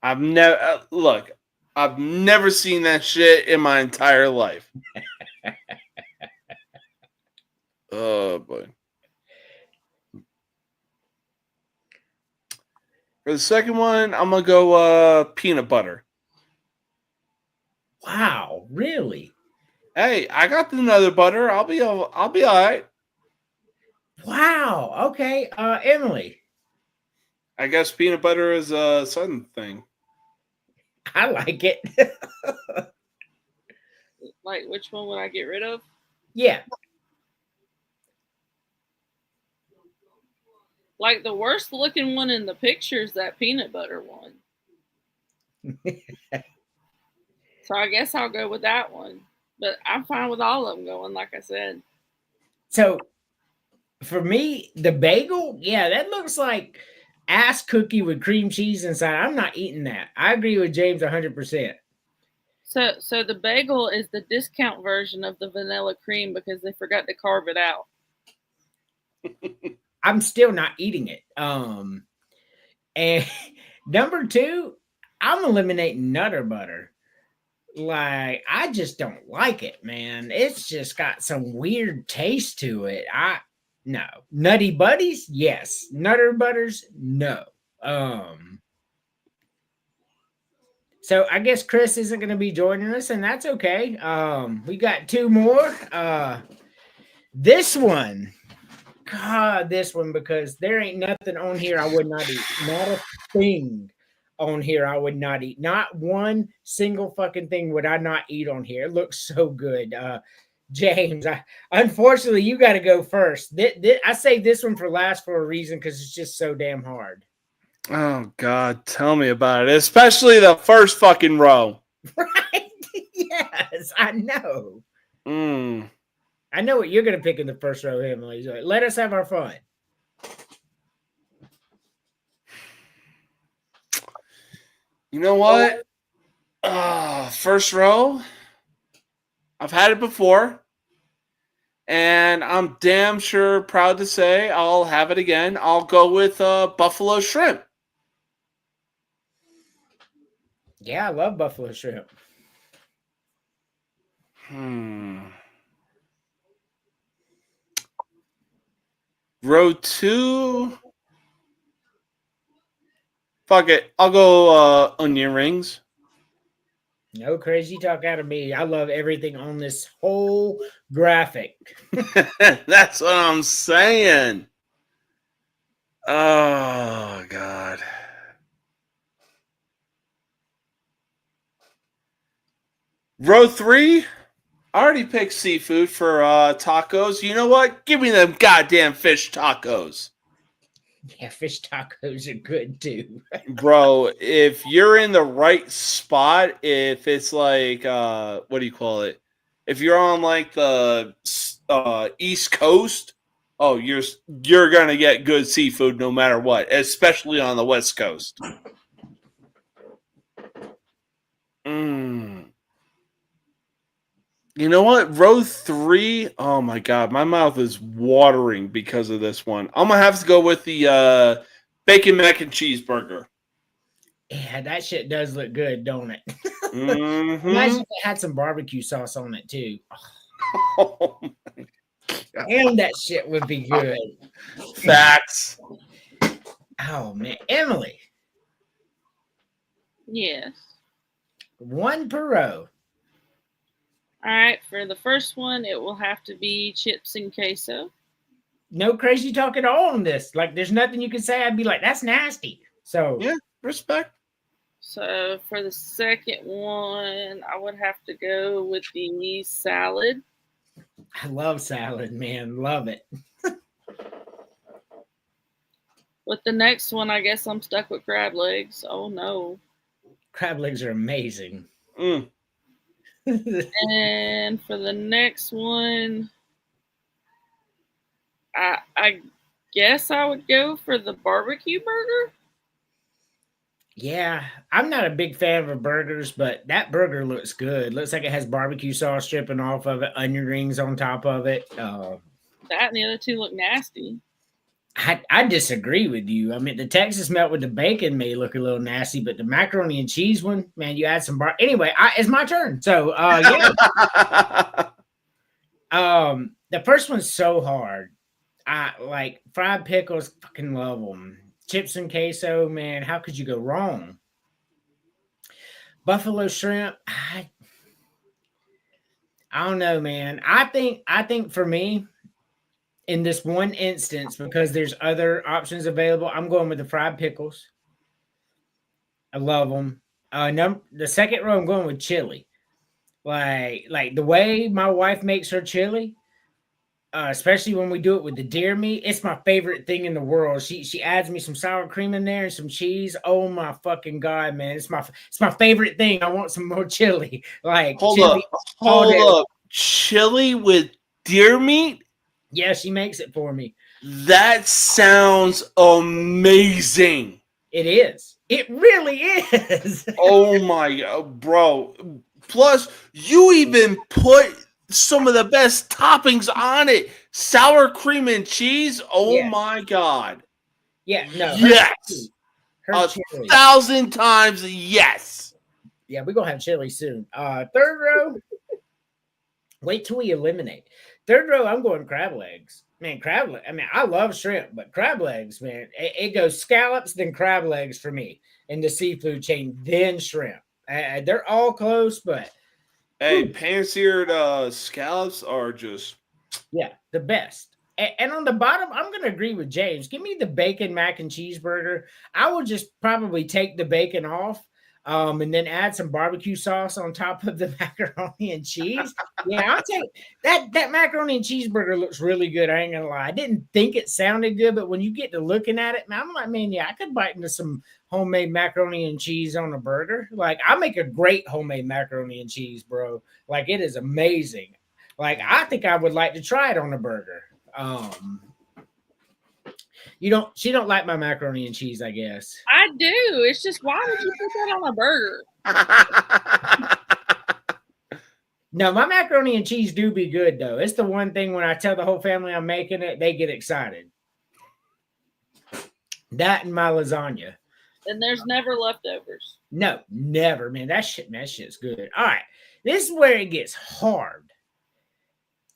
I've never seen that shit in my entire life. Oh boy. For the second one, I'm gonna go peanut butter. Wow, really? Hey, I got another butter. I'll be all right. Wow. Okay. Emily, I guess peanut butter is a southern thing. I like it. Like, which one would I get rid of? Yeah. Like, the worst looking one in the picture is that peanut butter one. So I guess I'll go with that one. But I'm fine with all of them going, like I said. So for me, the bagel, yeah, that looks like ass cookie with cream cheese inside. I'm not eating that. I agree with James 100%. So the bagel is the discount version of the vanilla cream because they forgot to carve it out. I'm still not eating it. And number 2, I'm eliminating Nutter Butter. Like, I just don't like it, man. It's just got some weird taste to it. No. Nutty Buddies, yes. Nutter Butters, no. So I guess Chris isn't going to be joining us, and that's okay. We got two more. This one, God, this one, because there ain't nothing on here I would not eat. Not a thing on here I would not eat. Not one single fucking thing would I not eat on here. It looks so good. James, unfortunately, you got to go first. I saved this one for last for a reason because it's just so damn hard. Oh, God, tell me about it. Especially the first fucking row. Right? Yes, I know. Mm. I know what you're going to pick in the first row, Emily. So let us have our fun. You know what? First row. I've had it before. And I'm damn sure proud to say I'll have it again. I'll go with buffalo shrimp. Yeah, I love buffalo shrimp. Row 2. Fuck it. I'll go onion rings. No crazy talk out of me. I love everything on this whole graphic. That's what I'm saying. Oh, God. Row 3. I already picked seafood for tacos. You know what? Give me them goddamn fish tacos. Yeah, fish tacos are good too. Bro, if you're in the right spot, if it's like, what do you call it? If you're on like the East Coast, oh, you're going to get good seafood no matter what, especially on the West Coast. You know what? Row 3. Oh my God, my mouth is watering because of this one. I'm gonna have to go with the bacon mac and cheeseburger. Yeah, that shit does look good, don't it? Mm-hmm. Imagine if it had some barbecue sauce on it too. Oh my God. And that shit would be good. Facts. Oh man, Emily. Yes. One per row. All right, for the first one, it will have to be chips and queso. No crazy talk at all on this. Like, there's nothing you can say. I'd be like, that's nasty. So Yeah, respect. So for the second one, I would have to go with the salad. I love salad, man. Love it. With the next one, I guess I'm stuck with crab legs. Oh no. Crab legs are amazing. And for the next one, I guess I would go for the barbecue burger. Yeah, I'm not a big fan of burgers, but that burger looks good. Looks like it has barbecue sauce dripping off of it, onion rings on top of it. That and the other two look nasty. I disagree with you. I mean, the Texas melt with the bacon may look a little nasty, but the macaroni and cheese one, man, you add some Anyway, it's my turn. So, yeah. The first one's so hard. I like fried pickles. Fucking love them. Chips and queso, man. How could you go wrong? Buffalo shrimp. I don't know, man. I think for me, in this one instance, because there's other options available, I'm going with the fried pickles. I love them. The second row, I'm going with chili. Like the way my wife makes her chili, especially when we do it with the deer meat, it's my favorite thing in the world. She adds me some sour cream in there and some cheese. Oh my fucking God, man! It's my favorite thing. I want some more chili. Like Hold chili up, chili with deer meat. Yeah, she makes it for me. That sounds amazing. It is. It really is. Oh my God, bro. Plus, you even put some of the best toppings on it. Sour cream and cheese. Oh my God. Yeah, no. Yes. Her chili. 1,000 times yes. Yeah, we're gonna have chili soon. Third row, wait till we eliminate. Third row, I'm going crab legs. Man, crab leg. I mean, I love shrimp, but crab legs, man, it goes scallops, then crab legs for me in the seafood chain, then shrimp. They're all close, but Hey, pan-seared scallops are just yeah, the best. And on the bottom, I'm going to agree with James. Give me the bacon mac and cheeseburger. I will just probably take the bacon off and then add some barbecue sauce on top of the macaroni and cheese. Yeah, I'll take that. That macaroni and cheeseburger looks really good. I ain't going to lie. I didn't think it sounded good, but when you get to looking at it, man, I'm like, man, yeah, I could bite into some homemade macaroni and cheese on a burger. Like, I make a great homemade macaroni and cheese, bro. Like, it is amazing. Like, I think I would like to try it on a burger. She don't like my macaroni and cheese, I guess. I do. It's just, why would you put that on a burger? No, my macaroni and cheese do be good though. It's the one thing when I tell the whole family I'm making it, they get excited. That and my lasagna. And there's never leftovers. No, never, man. That shit's good. All right. This is where it gets hard.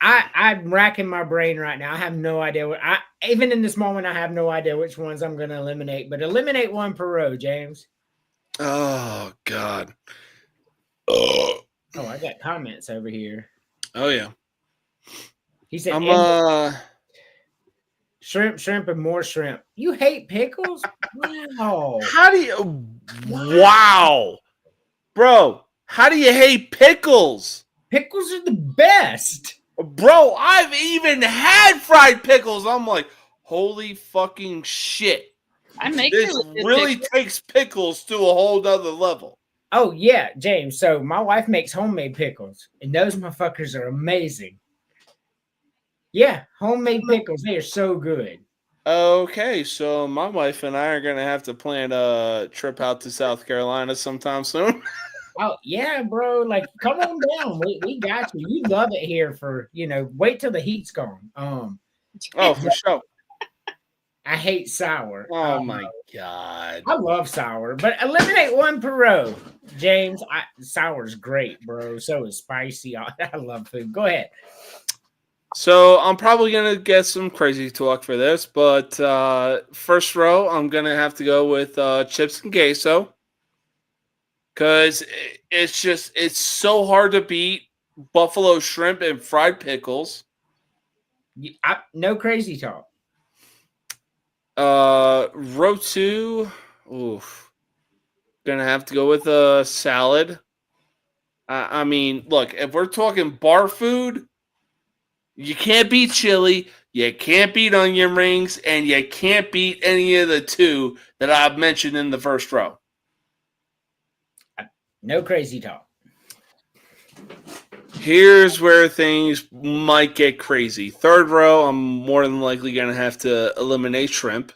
I'm racking my brain right now. I have no idea even in this moment, I have no idea which ones I'm going to eliminate, but eliminate one per row, James. Oh God. Oh, I got comments over here. Oh yeah. He said, I'm shrimp, and more shrimp. You hate pickles? Wow. How do you? Wow, bro. How do you hate pickles? Pickles are the best. Bro, I've even had fried pickles. I'm like, holy fucking shit. I make This really takes pickles to a whole nother level. Oh, yeah, James. So my wife makes homemade pickles, and those motherfuckers are amazing. Yeah, homemade pickles. They are so good. Okay, so my wife and I are going to have to plan a trip out to South Carolina sometime soon. Oh, yeah, bro. Like, come on down. We got you. You love it here for, wait till the heat's gone. Oh, for sure. I hate sour. Oh, my God. I love sour, but eliminate one per row. James, sour's great, bro. So is spicy. I love food. Go ahead. So I'm probably going to get some crazy talk for this, but first row, I'm going to have to go with chips and queso. Because it's so hard to beat buffalo shrimp and fried pickles. No crazy talk. Row 2, oof. Gonna have to go with a salad. I mean, look, if we're talking bar food, you can't beat chili, you can't beat onion rings, and you can't beat any of the two that I've mentioned in the first row. No crazy talk. Here's where things might get crazy. Third row, I'm more than likely going to have to eliminate shrimp.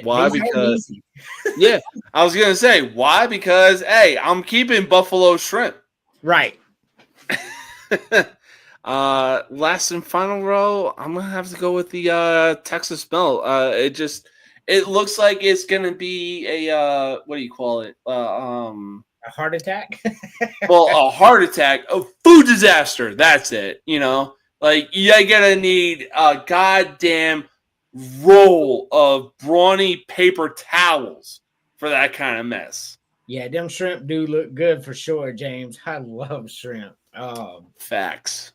Why? Because yeah, I was going to say why? Because hey, I'm keeping buffalo shrimp. Right. Last and final row, I'm going to have to go with the Texas melt. It looks like it's going to be a what do you call it? A heart attack? Well, a heart attack, a food disaster. That's it. Like you're going to need a goddamn roll of brawny paper towels for that kind of mess. Yeah, them shrimp do look good for sure, James. I love shrimp. Facts.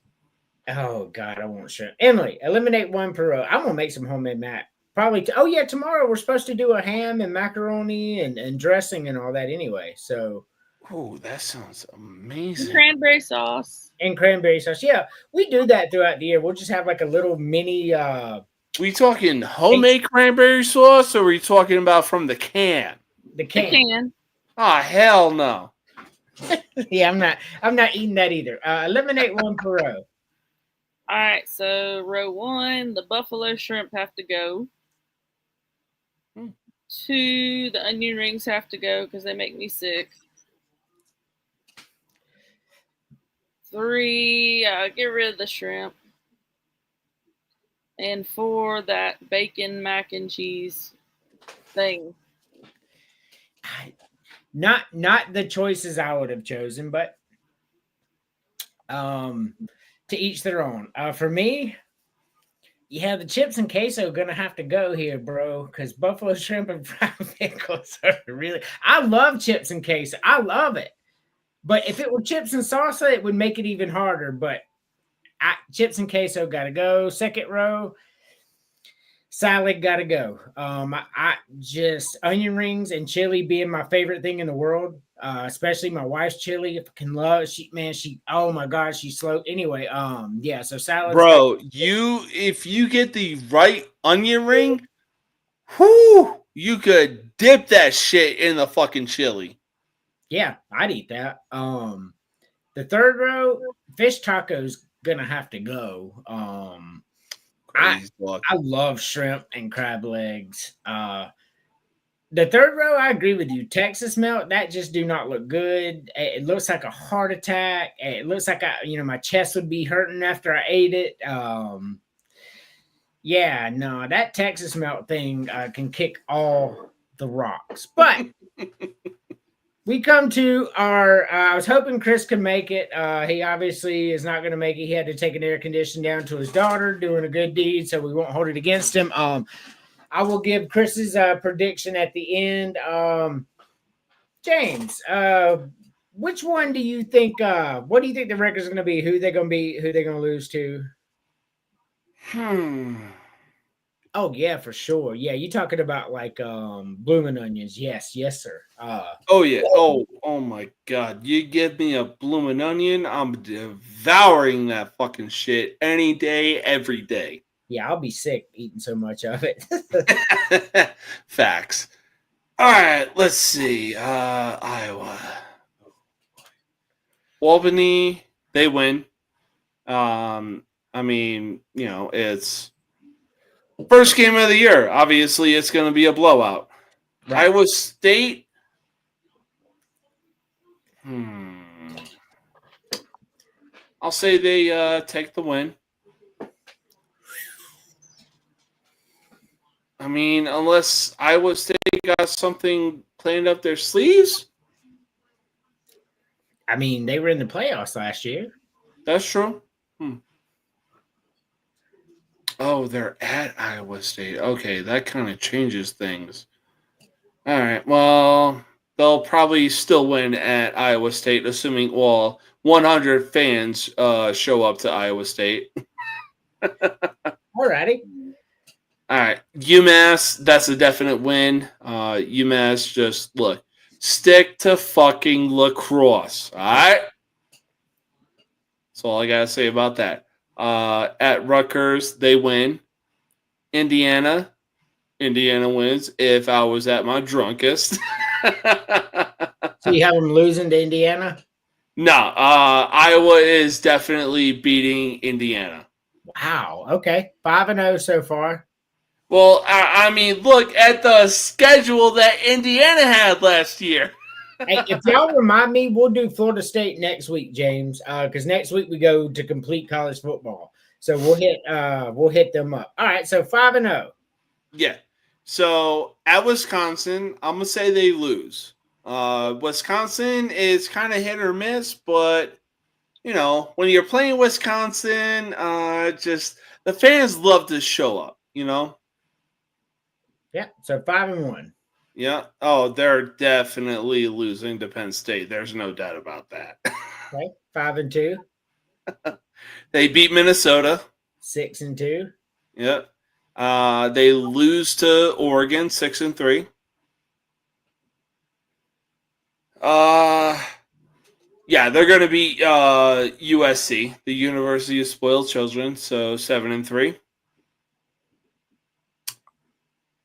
Oh, God, I want shrimp. Emily, eliminate one per row. I'm going to make some homemade mac. Probably. Tomorrow we're supposed to do a ham and macaroni and dressing and all that anyway. So. Oh, that sounds amazing. And cranberry sauce. And cranberry sauce. Yeah, we do that throughout the year. We'll just have like a little mini. We talking homemade cranberry sauce, or are we talking about from the can? The can. The can. Oh, hell no. Yeah, I'm not eating that either. Eliminate one per row. All right, so row 1, the buffalo shrimp have to go. 2, the onion rings have to go because they make me sick. 3, get rid of the shrimp. And 4, that bacon mac and cheese thing. Not the choices I would have chosen, but to each their own. For me, yeah, the chips and queso gonna have to go here, bro, because buffalo shrimp and fried pickles are really. I love chips and queso. I love it. But if it were chips and salsa, it would make it even harder. But chips and queso gotta go. Second row, salad gotta go. I just onion rings and chili being my favorite thing in the world. Especially my wife's chili. If I can love she oh my god, she's slow. Anyway, yeah, so salads. Bro, if you get the right onion ring, whoo, you could dip that shit in the fucking chili. Yeah, I'd eat that. The third row, fish tacos gonna have to go. I Crazy luck. I love shrimp and crab legs. The third row, I agree with you. Texas melt, that just do not look good. It looks like a heart attack. It looks like my chest would be hurting after I ate it. Yeah, no, that Texas melt thing can kick all the rocks. But we come to our. I was hoping Chris could make it. He obviously is not going to make it. He had to take an air condition down to his daughter, doing a good deed, so we won't hold it against him. I will give Chris's prediction at the end. James, which one do you think? What do you think the record's going to be? Who they going to be? Who they going to lose to? Oh yeah, for sure. Yeah, you talking about like blooming onions? Yes, yes, sir. Oh yeah. Oh my god. You give me a blooming onion, I'm devouring that fucking shit any day, every day. Yeah, I'll be sick eating so much of it. Facts. All right, let's see. Iowa. Albany, they win. I mean, it's first game of the year. Obviously, it's going to be a blowout. Right. Iowa State. I'll say they take the win. I mean, unless Iowa State got something planned up their sleeves. I mean, they were in the playoffs last year. That's true. Oh, they're at Iowa State. Okay, that kind of changes things. All right. Well, they'll probably still win at Iowa State, assuming 100 fans show up to Iowa State. Alrighty. All right. UMass, that's a definite win. UMass, just look, stick to fucking lacrosse. All right. That's all I got to say about that. At Rutgers, they win. Indiana wins if I was at my drunkest. So you have them losing to Indiana? No, Iowa is definitely beating Indiana. Wow. Okay. 5-0 so far. Well, I mean, look at the schedule that Indiana had last year. Hey, if y'all remind me, we'll do Florida State next week, James, because next week we go to complete college football. So we'll hit them up. All right. So 5-0. Yeah. So at Wisconsin, I'm gonna say they lose. Wisconsin is kind of hit or miss, but when you're playing Wisconsin, just the fans love to show up. Yeah. So 5-1. Yeah. Oh, they're definitely losing to Penn State. There's no doubt about that. Okay. 5-2. They beat Minnesota. 6-2. Yep. They lose to Oregon 6-3. Yeah, they're going to beat USC, the University of Spoiled Children, so 7-3.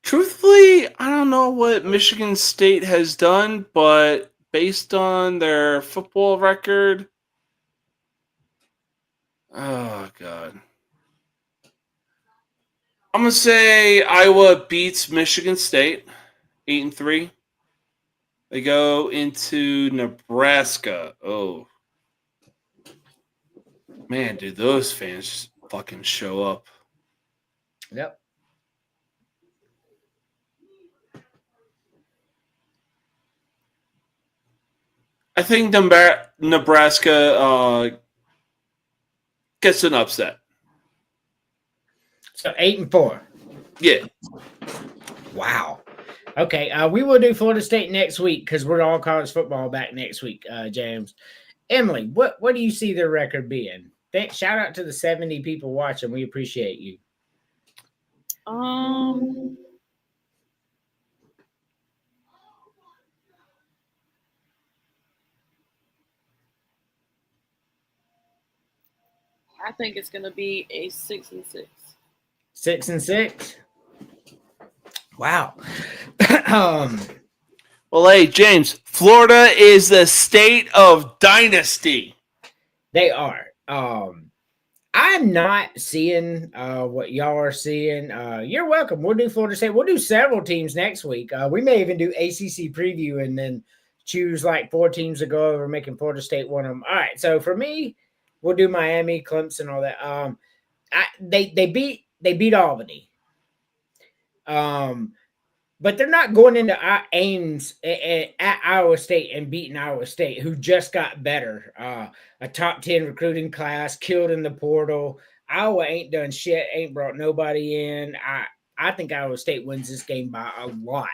Truthfully, I don't know what Michigan State has done, but based on their football record, oh god, I'm gonna say Iowa beats Michigan State 8-3. They go into Nebraska. Oh man, dude, those fans fucking show up. Yep. I think Nebraska gets an upset. So 8-4. Yeah. Wow. Okay. We will do Florida State next week because we're all college football back next week, James. Emily, what do you see their record being? Shout out to the 70 people watching. We appreciate you. I think it's going to be a 6-6. 6-6. Wow. Well, hey, James, Florida is the state of dynasty. They are. I'm not seeing what y'all are seeing. You're welcome. We'll do Florida State. We'll do several teams next week. We may even do ACC preview and then choose like 4 teams to go over, making Florida State one of them. All right. So for me, we'll do Miami, Clemson, all that. They beat Albany. But they're not going into Ames at Iowa State and beating Iowa State, who just got better. A top 10 recruiting class, killed in the portal. Iowa ain't done shit, ain't brought nobody in. I think Iowa State wins this game by a lot.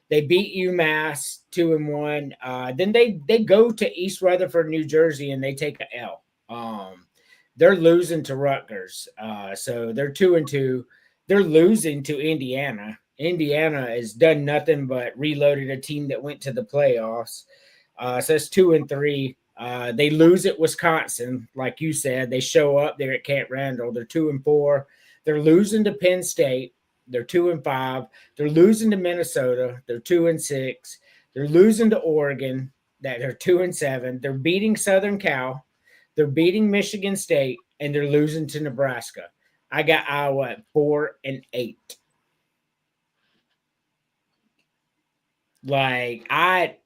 They beat UMass 2-1. Then they go to East Rutherford, New Jersey, and they take an L. They're losing to Rutgers. So they're 2-2. They're losing to Indiana. Indiana has done nothing but reloaded a team that went to the playoffs. So it's 2-3. They lose at Wisconsin, like you said. They show up there at Camp Randall. They're 2-4. They're losing to Penn State. They're 2-5. They're losing to Minnesota. They're 2-6. They're losing to Oregon. They're 2-7. They're beating Southern Cal. They're beating Michigan State, and they're losing to Nebraska. I got Iowa at 4-8. Like I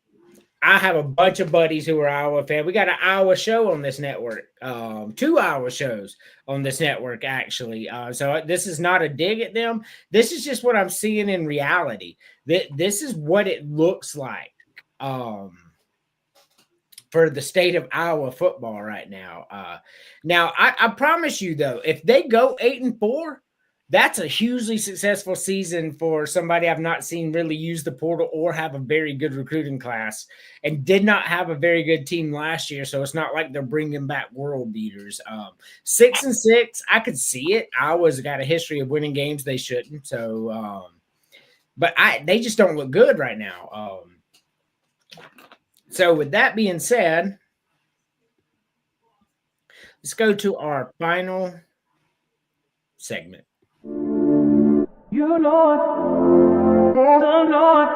have a bunch of buddies who are Iowa fans. We got an Iowa show on this network, 2 Iowa shows on this network, actually. So this is not a dig at them. This is just what I'm seeing in reality. This is what it looks like for the state of Iowa football right now. Now, I promise you, though, if they go 8-4, that's a hugely successful season for somebody I've not seen really use the portal or have a very good recruiting class and did not have a very good team last year. So it's not like they're bringing back world beaters. 6-6, I could see it. Iowa's got a history of winning games they shouldn't. So, but they just don't look good right now. So with that being said, let's go to our final segment. You Lord, the Lord,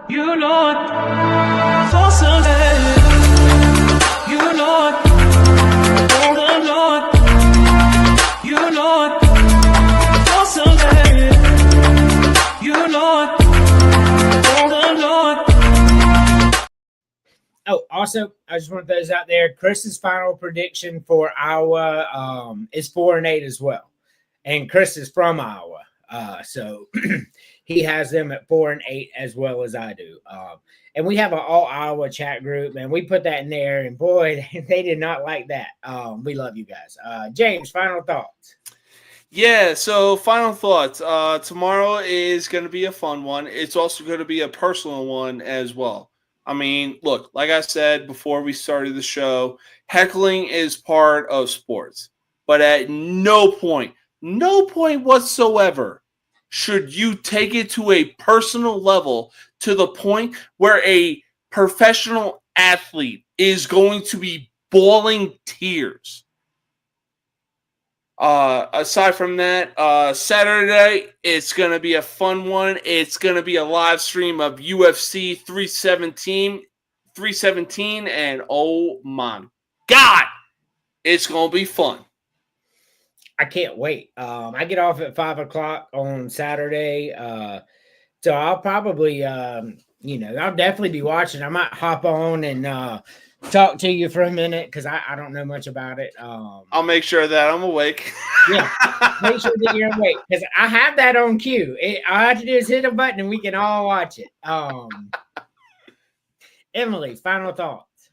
you Lord, for Sunday. You Lord, the Lord, you Lord, for Sunday. You Lord, the Lord. Oh, also, I just want those out there. Chris's final prediction for Iowa is 4-8 as well. And Chris is from Iowa. So he has them at 4-8 as well as I do. And we have an all Iowa chat group, and we put that in there. And boy, they did not like that. We love you guys. James, final thoughts. Yeah, so final thoughts. Tomorrow is going to be a fun one. It's also going to be a personal one as well. I mean, look, like I said before we started the show, heckling is part of sports. But at no point whatsoever should you take it to a personal level to the point where a professional athlete is going to be bawling tears. Aside from that, Saturday, it's going to be a fun one. It's going to be a live stream of UFC 317, and oh my God, it's going to be fun. I can't wait. I get off at 5:00 on Saturday. So I'll probably, I'll definitely be watching. I might hop on and talk to you for a minute because I don't know much about it. I'll make sure that I'm awake. Yeah, make sure that you're awake because I have that on cue. All I have to do is hit a button and we can all watch it. Emily, final thoughts.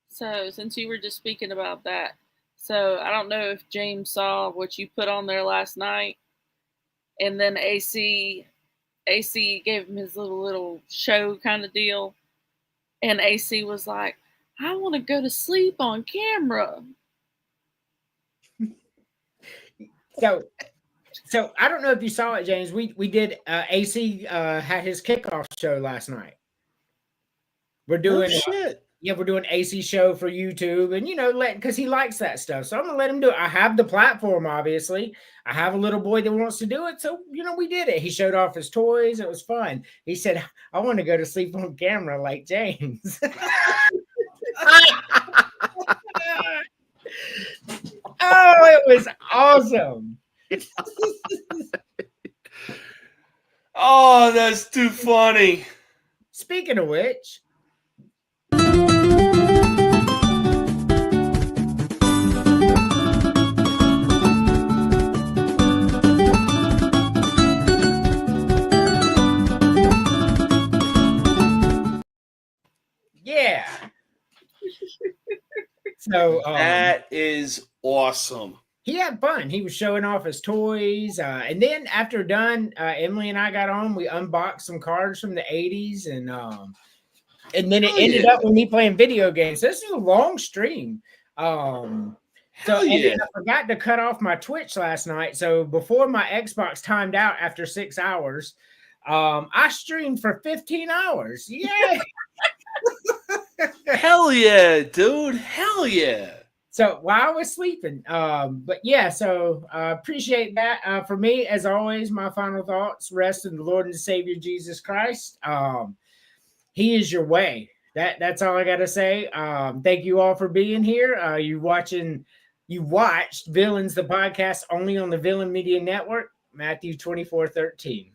So, since you were just speaking about that, so I don't know if James saw what you put on there last night, and then AC gave him his little show kind of deal, and AC was like, "I want to go to sleep on camera." So I don't know if you saw it, James. We did AC had his kickoff show last night. We're doing shit. We're doing AC show for YouTube, and because he likes that stuff. So I'm gonna let him do it. I have the platform, obviously. I have a little boy that wants to do it, so we did it. He showed off his toys. It was fun. He said, "I want to go to sleep on camera like James." Oh, it was awesome. Oh, that's too funny. Speaking of which, yeah. So That is awesome. he had fun. He was showing off his toys. And then after done, Emily and I got on. We unboxed some cards from the 80s. And then it ended up with me playing video games. This is a long stream. Then I forgot to cut off my Twitch last night. So before my Xbox timed out after 6 hours, I streamed for 15 hours. Yeah. Hell yeah, dude. Hell yeah. So while I was sleeping, but yeah, so appreciate that. For me, as always, my final thoughts rest in the Lord and Savior Jesus Christ. He is your way. That's all I got to say. Thank you all for being here. You watched Villains, the podcast, only on the Villain Media Network. Matthew 24:13.